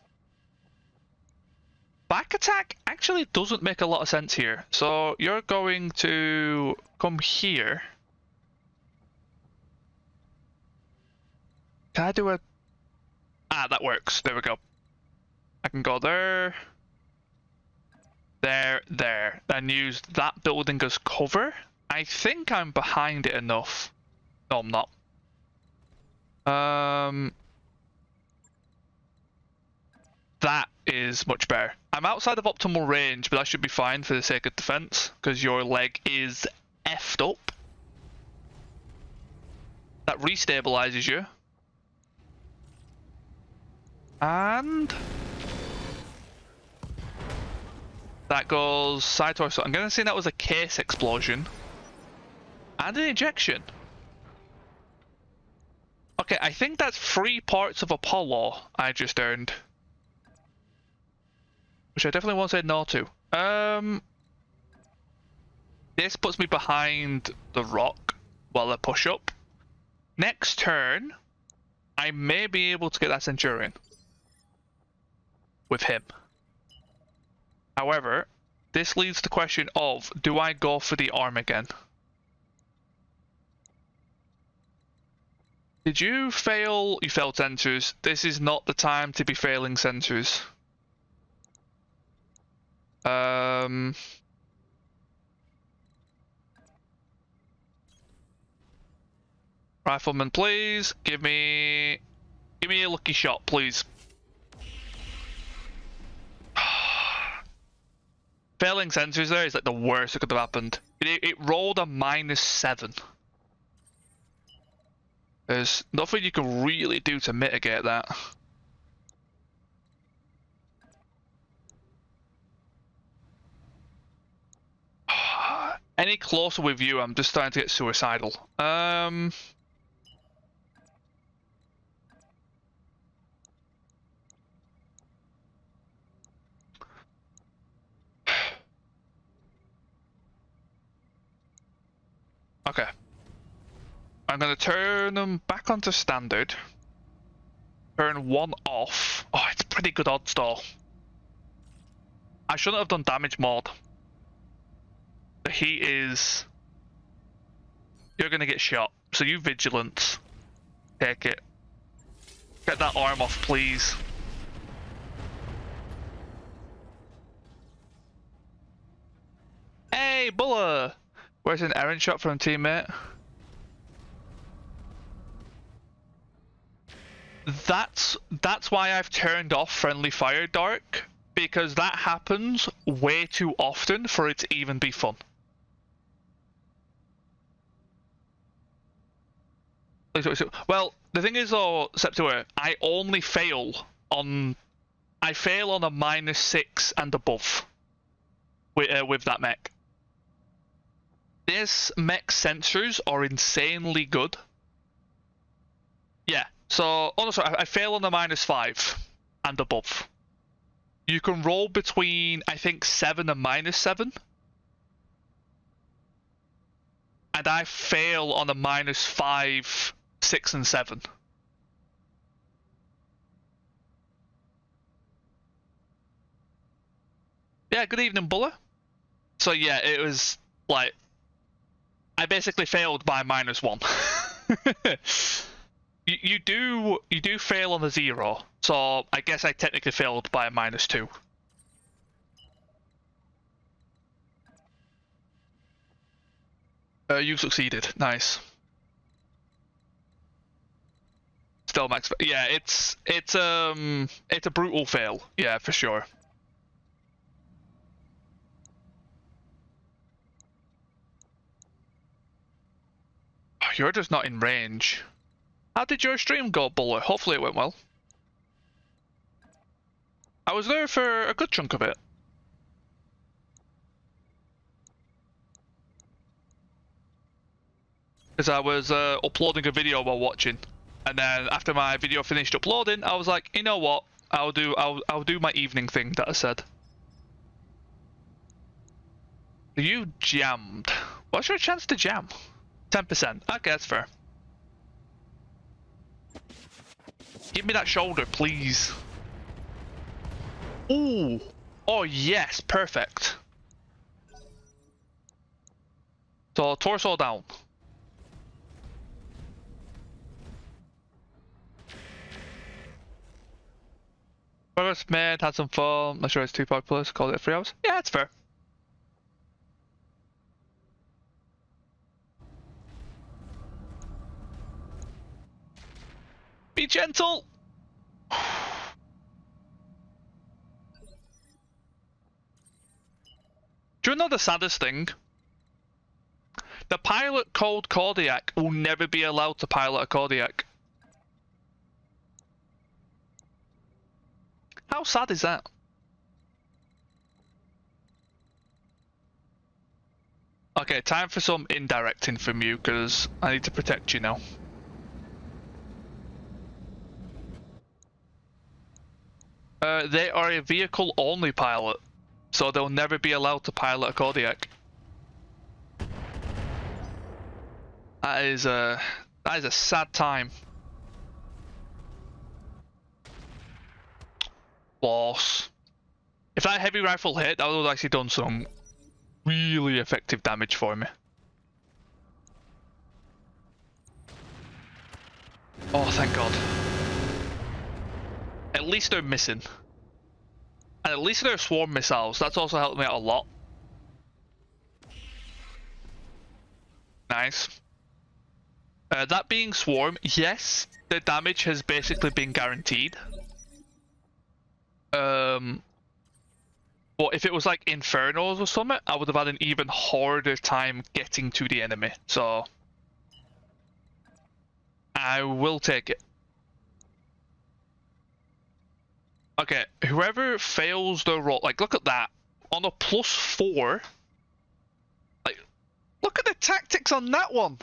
Back attack actually doesn't make a lot of sense here. So you're going to come here. Can I do a... Ah, that works. There we go. I can go there. There. And use that building as cover. I think I'm behind it enough. No, I'm not. That is much better. I'm outside of optimal range, but that should be fine for the sake of defense, because your leg is effed up. That restabilizes you. And that goes side torso. I'm going to say that was a case explosion. And an ejection. Okay, I think that's 3 parts of Apollo I just earned. Which I definitely won't say no to. This puts me behind the rock while I push up. Next turn, I may be able to get that Centurion. With him. However, this leads to the question of, do I go for the arm again? Did you fail? You failed sensors. This is not the time to be failing sensors. Rifleman, please give me a lucky shot, please. Failing sensors there is like the worst that could have happened. It rolled a -7. There's nothing you can really do to mitigate that. Any closer with you, I'm just starting to get suicidal. Okay. I'm going to turn them back onto standard. Turn 1 off. Oh, it's pretty good odds though. I shouldn't have done damage mod. The heat is... You're going to get shot. So you vigilance. Take it. Get that arm off, please. Hey, Buller! Where's an errant shot from a teammate? That's why I've turned off friendly fire dark, because that happens way too often for it to even be fun. Well, the thing is though, Septuor, I fail on a -6 and above with that mech. This mech's sensors are insanely good. Yeah, so honestly, I fail on the -5 and above. You can roll between, I think, 7 and -7. And I fail on a -5, 6, and 7. Yeah, good evening, Buller. So yeah, it was like, I basically failed by -1. You do fail on a 0, so I guess I technically failed by a -2. You succeeded. Nice. Still max. Yeah, it's a brutal fail. Yeah, for sure. Oh, you're just not in range. How did your stream go, Buller? Hopefully it went well. I was there for a good chunk of it. Because I was uploading a video while watching. And then after my video finished uploading, I was like, you know what? I'll do my evening thing that I said. You jammed. What's your chance to jam? 10%. Okay, that's fair. Give me that shoulder, please. Ooh. Oh, yes. Perfect. So, torso down. First mate, had some fun. Not sure it's 2 plus. Called it 3 hours. Yeah, it's fair. Be gentle. Do you know the saddest thing? The pilot called Cardiac will never be allowed to pilot a Cardiac. How sad is that? Okay, time for some indirecting from you, because I need to protect you now. They are a vehicle-only pilot, so they'll never be allowed to pilot a Cardiac. That is a sad time. Boss. If that heavy rifle hit, that would have actually done some really effective damage for me. Oh, thank God. At least they're missing. And at least they're swarm missiles. That's also helped me out a lot. Nice. That being swarm, yes, the damage has basically been guaranteed. But if it was like Infernos or something, I would have had an even harder time getting to the enemy. So I will take it. Okay, whoever fails the roll, like look at that. On a +4, like look at the tactics on that one.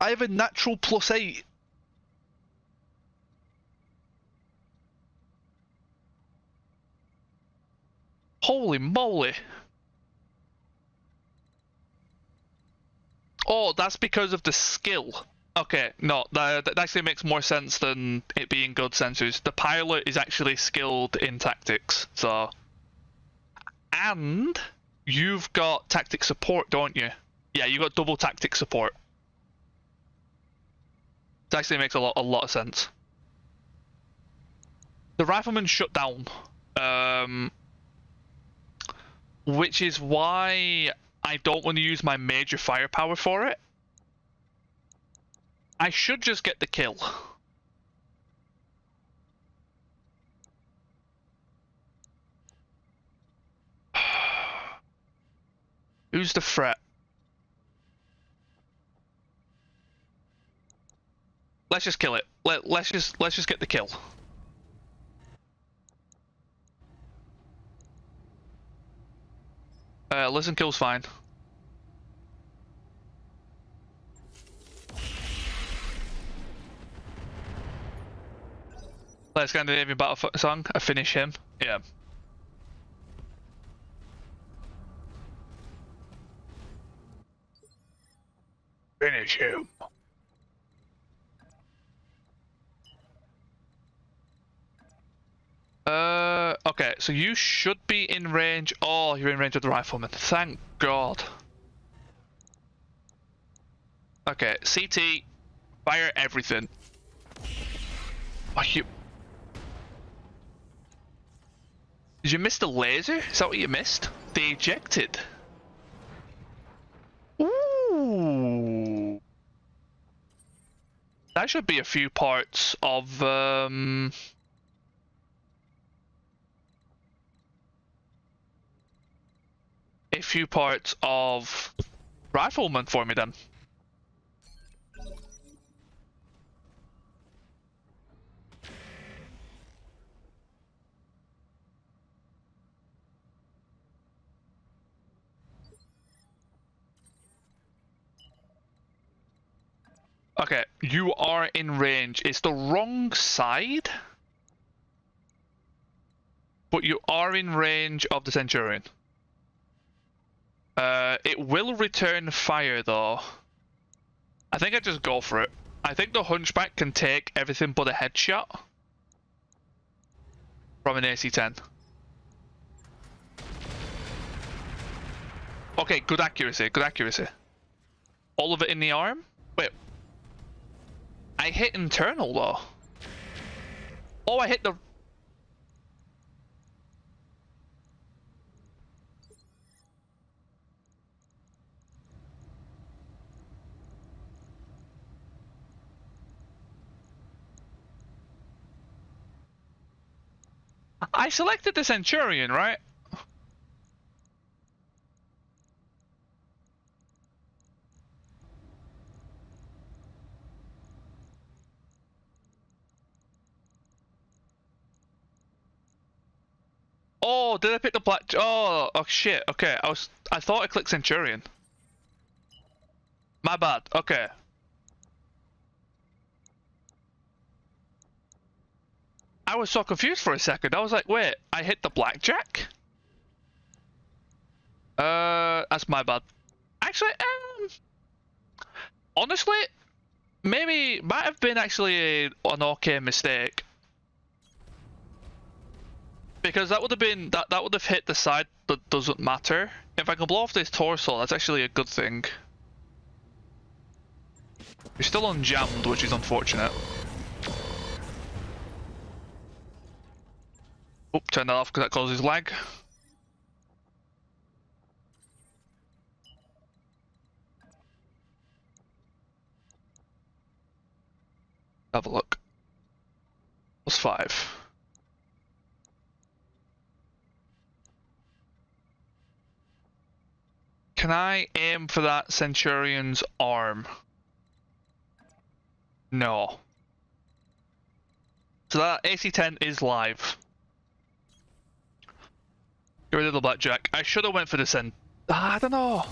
I have a natural +8. Holy moly. Oh, that's because of the skill. Okay, no, that actually makes more sense than it being good sensors. The pilot is actually skilled in tactics, so... And you've got tactic support, don't you? Yeah, you got double tactic support. It actually makes a lot of sense. The rifleman shut down. Which is why I don't want to use my major firepower for it. I should just get the kill. Who's the threat? Let's just kill it. Let's just get the kill. Listen, kill's fine. Let's Scandinavian battle song. I finish him. Yeah. Finish him. Okay, so you should be in range. Oh, you're in range of the rifleman. Thank God. Okay, CT, fire everything. Oh, you... Did you miss the laser? Is that what you missed? They ejected. Ooh. That should be a few parts of, a few parts of rifleman for me then. Okay, you are in range. It's the wrong side, but you are in range of the Centurion. It will return fire though. I think I just go for it. I think the Hunchback can take everything but a headshot from an AC-10. Okay, good accuracy, good accuracy. All of it in the arm? Wait. I hit internal though. Oh, I hit the... I selected the Centurion, right? Oh, did I pick the black? Oh, oh shit. Okay, I thought I clicked Centurion. My bad. Okay. I was so confused for a second. I was like, wait, I hit the blackjack? That's my bad. Actually, honestly, maybe might have been actually an okay mistake. Because that would have been that would have hit the side that doesn't matter. If I can blow off this torso, that's actually a good thing. You're still unjammed, which is unfortunate. Oop, turn that off because that causes lag. Have a look. +5. Can I aim for that Centurion's arm? No. So that AC-10 is live. Get rid of the blackjack. I should have went for the cent. I don't know.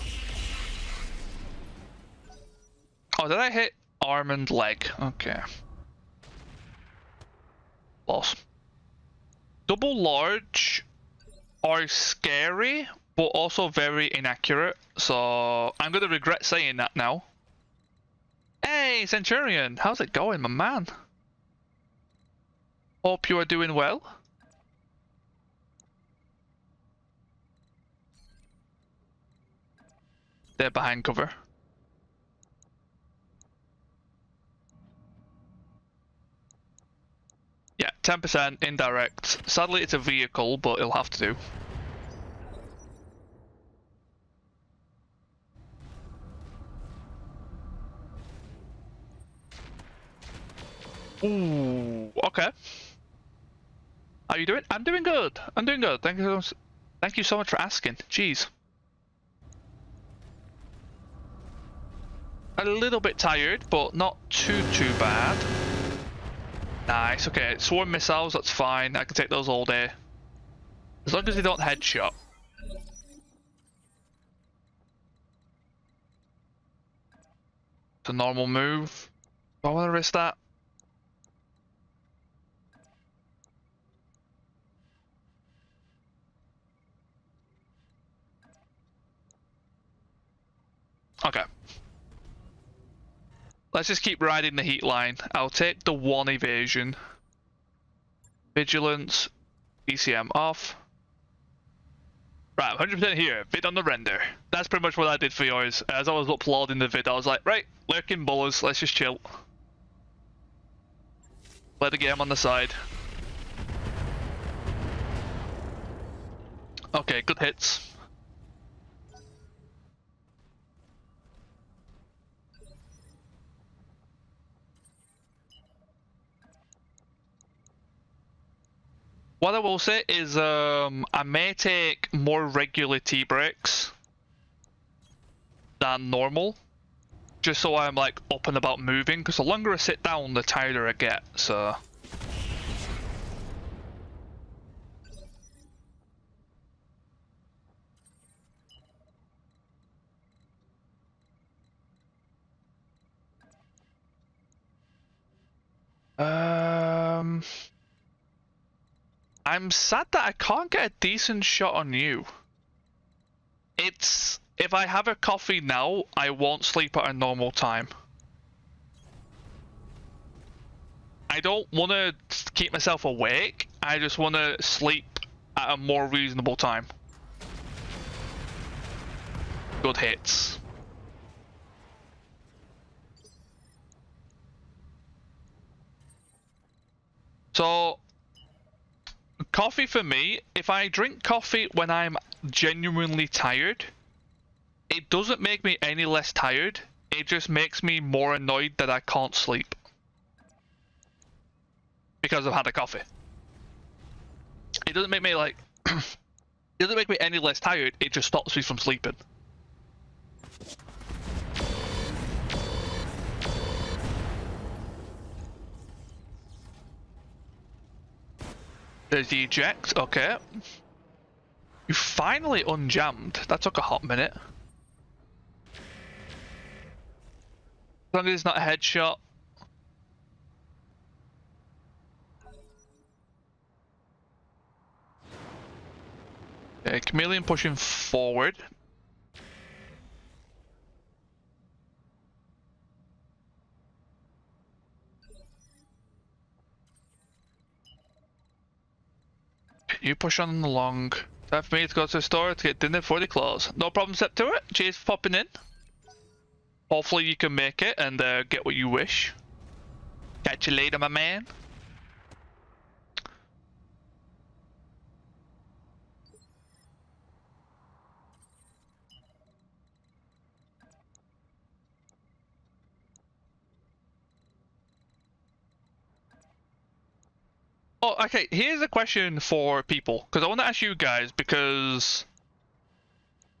Oh, did I hit arm and leg? Okay. Loss. Double large are scary, but also very inaccurate. So I'm gonna regret saying that now. Hey, Centurion, how's it going, my man? Hope you are doing well. They're behind cover. Yeah, 10% indirect. Sadly, it's a vehicle, but it'll have to do. Ooh, okay. How are you doing? I'm doing good. I'm doing good. Thank you so much for asking. Jeez. A little bit tired, but not too bad. Nice. Okay, swarm missiles. That's fine. I can take those all day, as long as they don't headshot. It's a normal move. Do I want to risk that? Okay. Let's just keep riding the heat line. I'll take the 1 evasion. Vigilance. ECM off. Right, 100% here. Vid on the render. That's pretty much what I did for yours. As I was uploading the vid, I was like, right, lurking bullers, let's just chill. Play the game on the side. Okay, good hits. What I will say is I may take more regular tea breaks than normal, just so I'm like up and about moving, because the longer I sit down, the tireder I get, so... I'm sad that I can't get a decent shot on you. It's if I have a coffee now, I won't sleep at a normal time. I don't want to keep myself awake. I just want to sleep at a more reasonable time. Good hits. So, coffee for me, if I drink coffee when I'm genuinely tired, it doesn't make me any less tired. It just makes me more annoyed that I can't sleep. Because I've had a coffee. It doesn't make me like... it doesn't make me any less tired, it just stops me from sleeping. There's the eject, okay. You finally unjammed. That took a hot minute. As long as it's not a headshot. Okay, Chameleon pushing forward. You push on the long. Time for me to go to the store to get dinner before they close. No problem, step to it. Cheers for popping in. Hopefully you can make it and get what you wish. Catch you later, my man. Oh, okay, here's a question for people, because I want to ask you guys, because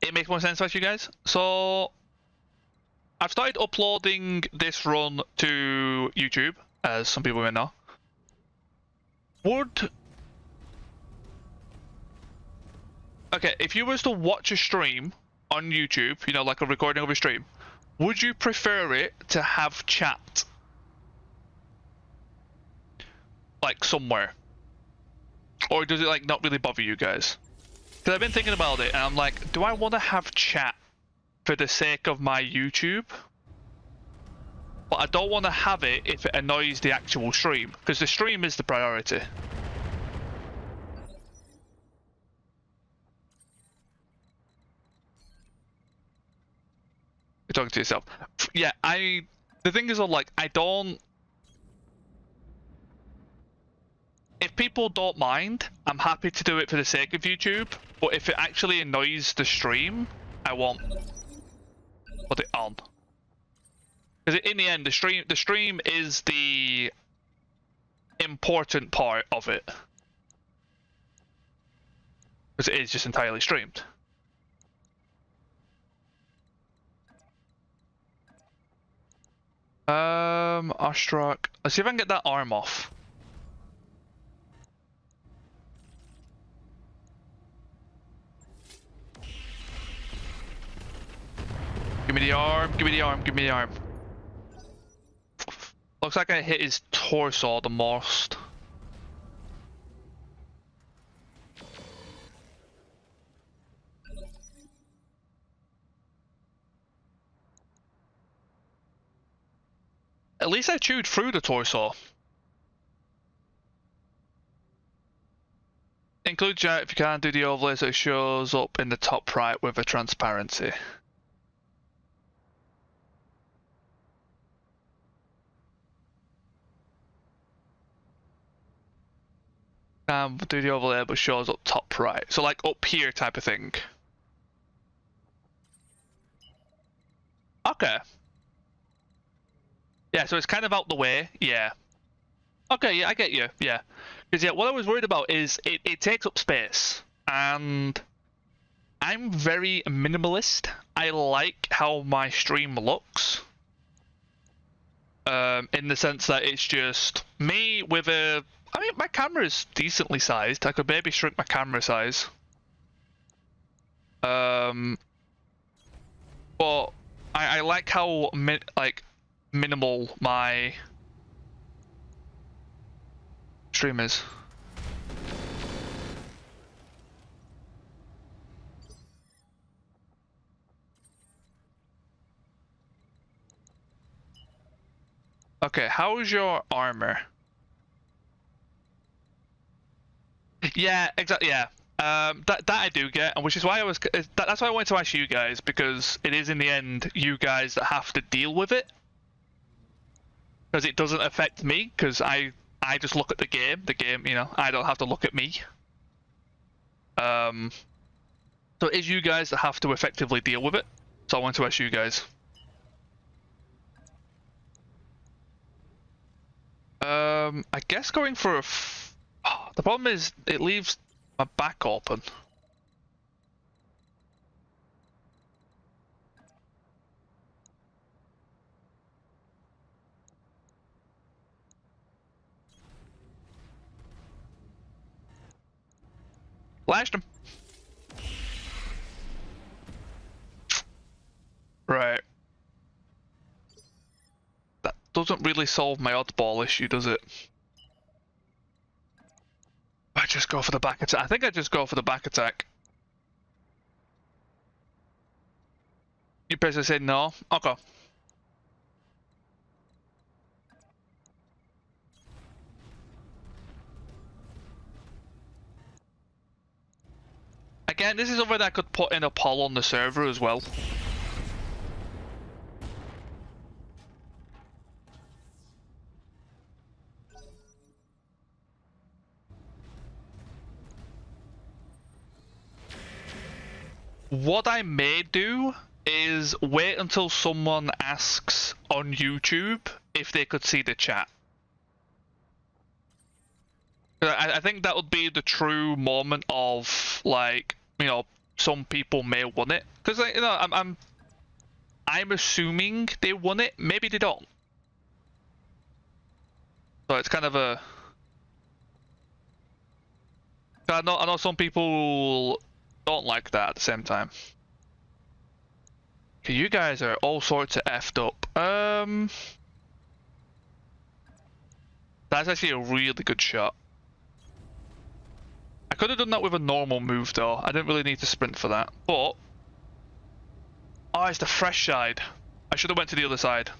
it makes more sense to ask you guys. So, I've started uploading this run to YouTube, as some people may know. Okay, if you was to watch a stream on YouTube, you know, like a recording of a stream, would you prefer it to have chat? Like somewhere, or does it like not really bother you guys? Because I've been thinking about it and I'm like, do I want to have chat for the sake of my YouTube? But I don't want to have it if it annoys the actual stream, because the stream is the priority. You're talking to yourself. Yeah, the thing is, like, I don't... If people don't mind, I'm happy to do it for the sake of YouTube, but if it actually annoys the stream, I won't put it on. Because in the end, the stream is the important part of it. Because it is just entirely streamed. Ostrak. Let's see if I can get that arm off. Give me the arm, give me the arm, give me the arm. Looks like I hit his torso the most. At least I chewed through the torso. Include chat if you can, do the overlay so it shows up in the top right with a transparency. Do the overlay but shows up top right. So like up here type of thing. Okay. Yeah, so it's kind of out the way, yeah. Okay, yeah, I get you, yeah. Because yeah, what I was worried about is it takes up space. And I'm very minimalist. I like how my stream looks. In the sense that it's just me with a... I mean, my camera's decently sized. I could maybe shrink my camera size. But I like how minimal my stream is. Okay, how's your armor? Yeah, exactly. Yeah, that I do get, and which is why I was. That's why I wanted to ask you guys, because it is in the end you guys that have to deal with it, because it doesn't affect me, because I just look at the game. The game, you know, I don't have to look at me. So it is you guys that have to effectively deal with it. So I want to ask you guys. I guess going for a. The problem is it leaves my back open. Flashed him. Right. That doesn't really solve my oddball issue, does it? I just go for the back attack. I think I just go for the back attack. You basically said no? Okay. Again, this is something that I could put in a poll on the server as well. What I may do is wait until someone asks on YouTube if they could see the chat. I think that would be the true moment of, like, you know, some people may won it, because, you know, I'm assuming they won it. Maybe they don't. So it's kind of a. I know some people don't like that at the same time. Okay, you guys are all sorts of effed up. That's actually a really good shot. I could have done that with a normal move though. I didn't really need to sprint for that. But oh, it's the fresh side. I should have went to the other side.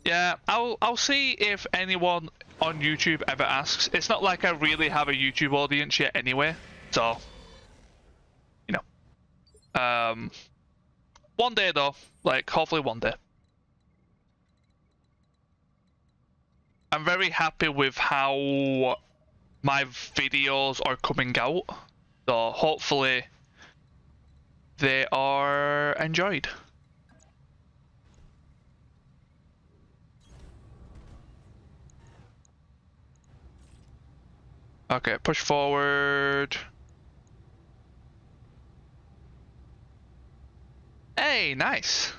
Yeah, I'll see if anyone on YouTube ever asks. It's not like I really have a YouTube audience yet anyway, so you know. One day though, like hopefully one day. I'm very happy with how my videos are coming out, so hopefully they are enjoyed. Okay, push forward. Hey, nice.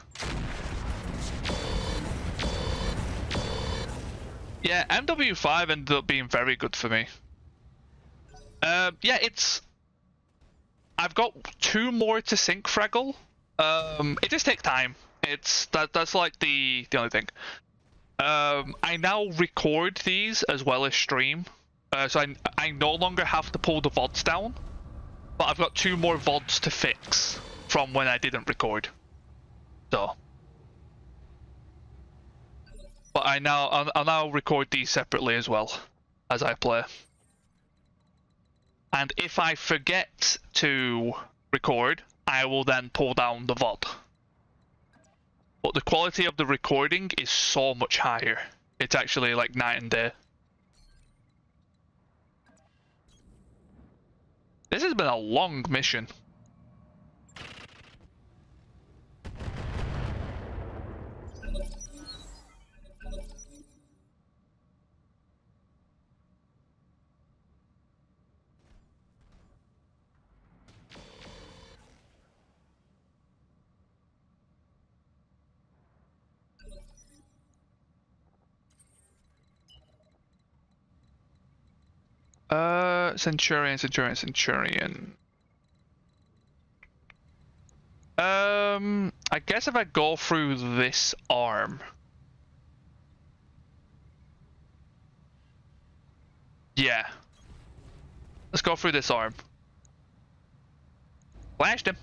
Yeah, MW5 ended up being very good for me. Yeah, it's. I've got 2 more to sync Fraggle. It just takes time. That's like the only thing. I now record these as well as stream, so I no longer have to pull the VODs down, but I've got 2 more VODs to fix from when I didn't record. So. But I'll now record these separately as well as I play. And if I forget to record, I will then pull down the VOD. But the quality of the recording is so much higher. It's actually like night and day. This has been a long mission. Centurion. I guess if I go through this arm. Yeah. Let's go through this arm. Flashed him.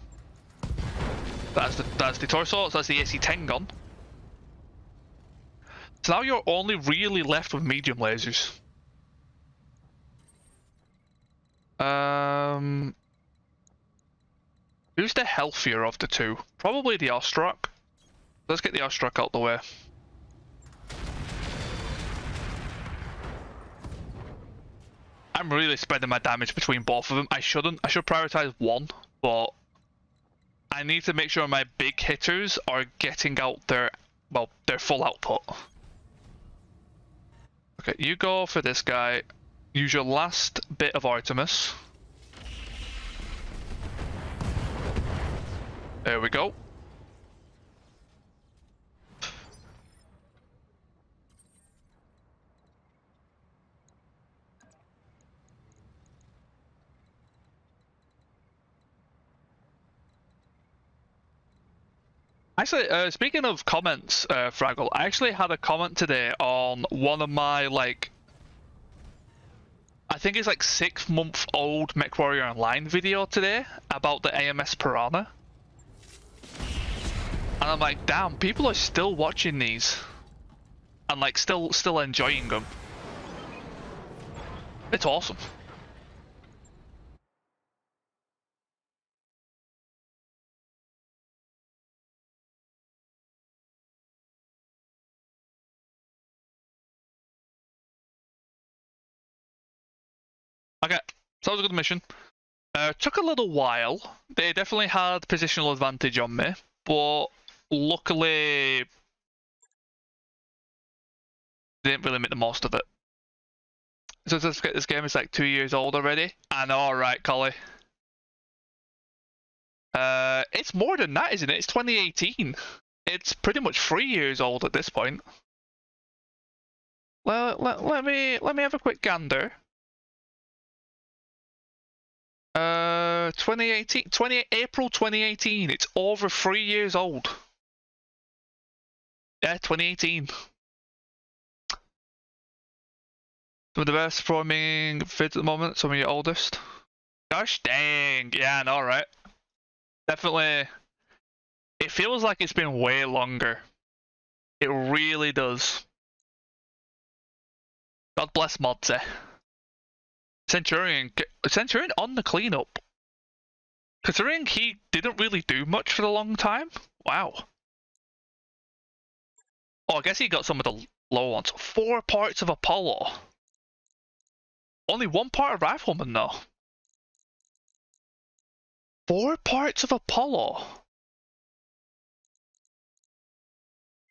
That's the torso, so that's the AC-10 gun. So now you're only really left with medium lasers. Who's the healthier of the two? Probably the Ostrak. Let's get the Ostrak out the way. I'm really spreading my damage between both of them. I shouldn't. I should prioritize one, but I need to make sure my big hitters are getting out their, well, their full output. Okay, you go for this guy. Use your last bit of Artemis. There we go. Actually, speaking of comments, Fraggle, I actually had a comment today on one of my, like, I think it's like 6-month-old MechWarrior Online video today about the AMS Piranha. And I'm like, damn, people are still watching these. And like, still enjoying them. It's awesome. Okay, so that was a good mission. Took a little while. They definitely had positional advantage on me, but luckily they didn't really make the most of it. So this game is like 2 years old already. I know, right, Collie? It's more than that, isn't it? It's 2018. It's pretty much 3 years old at this point. Well, let me have a quick gander. 2018, April 2018. It's over 3 years old. Yeah, 2018. Some of the best performing vids at the moment. Some of your oldest. Gosh dang! Yeah, I know, right? Definitely. It feels like it's been way longer. It really does. God bless Modze. Centurion on the cleanup. Considering he didn't really do much for a long time. Wow. Oh, I guess he got some of the low ones. 4 parts of Apollo. Only 1 part of Rifleman though. 4 parts of Apollo.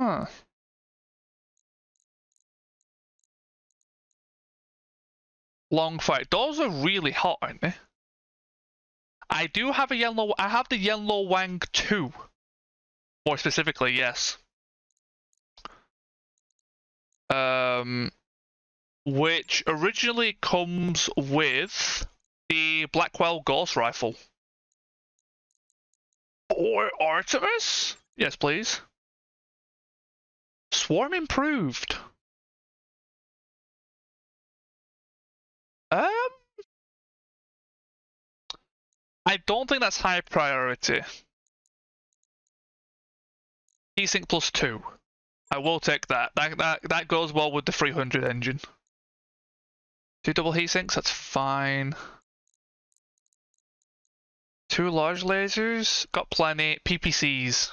Huh. Long fight. Those are really hot, aren't they? I do have a yellow. I have the Yellow Wang 2. More specifically, yes. Which originally comes with the Blackwell Ghost Rifle. Or Artemis? Yes, please. Swarm improved. I don't think that's high priority. Desync +2. I will take that. That goes well with the 300 engine. 2 double heat sinks, that's fine. 2 large lasers, got plenty. PPCs.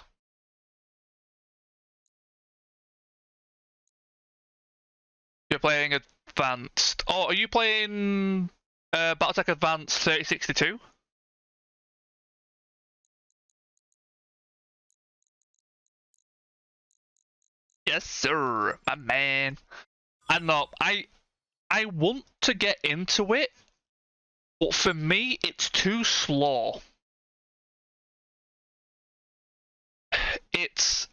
You're playing Advanced. Oh, are you playing BattleTech Advanced 3062? Yes, sir, my man. I know. I want to get into it, but for me, it's too slow. It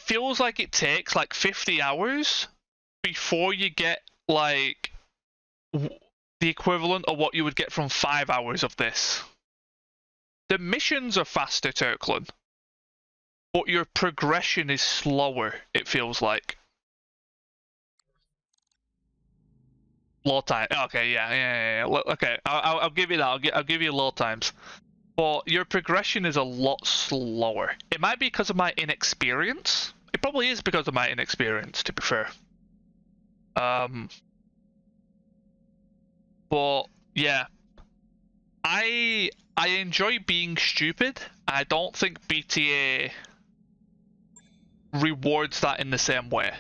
feels like it takes like 50 hours before you get like the equivalent of what you would get from 5 hours of this. The missions are faster, Turkland. but your progression is slower, it feels like. Load time. Okay, yeah. Okay, I'll give you that. I'll give you load times. But your progression is a lot slower. It might be because of my inexperience. It probably is because of my inexperience, to be fair. But yeah, I enjoy being stupid. I don't think BTA rewards that in the same way.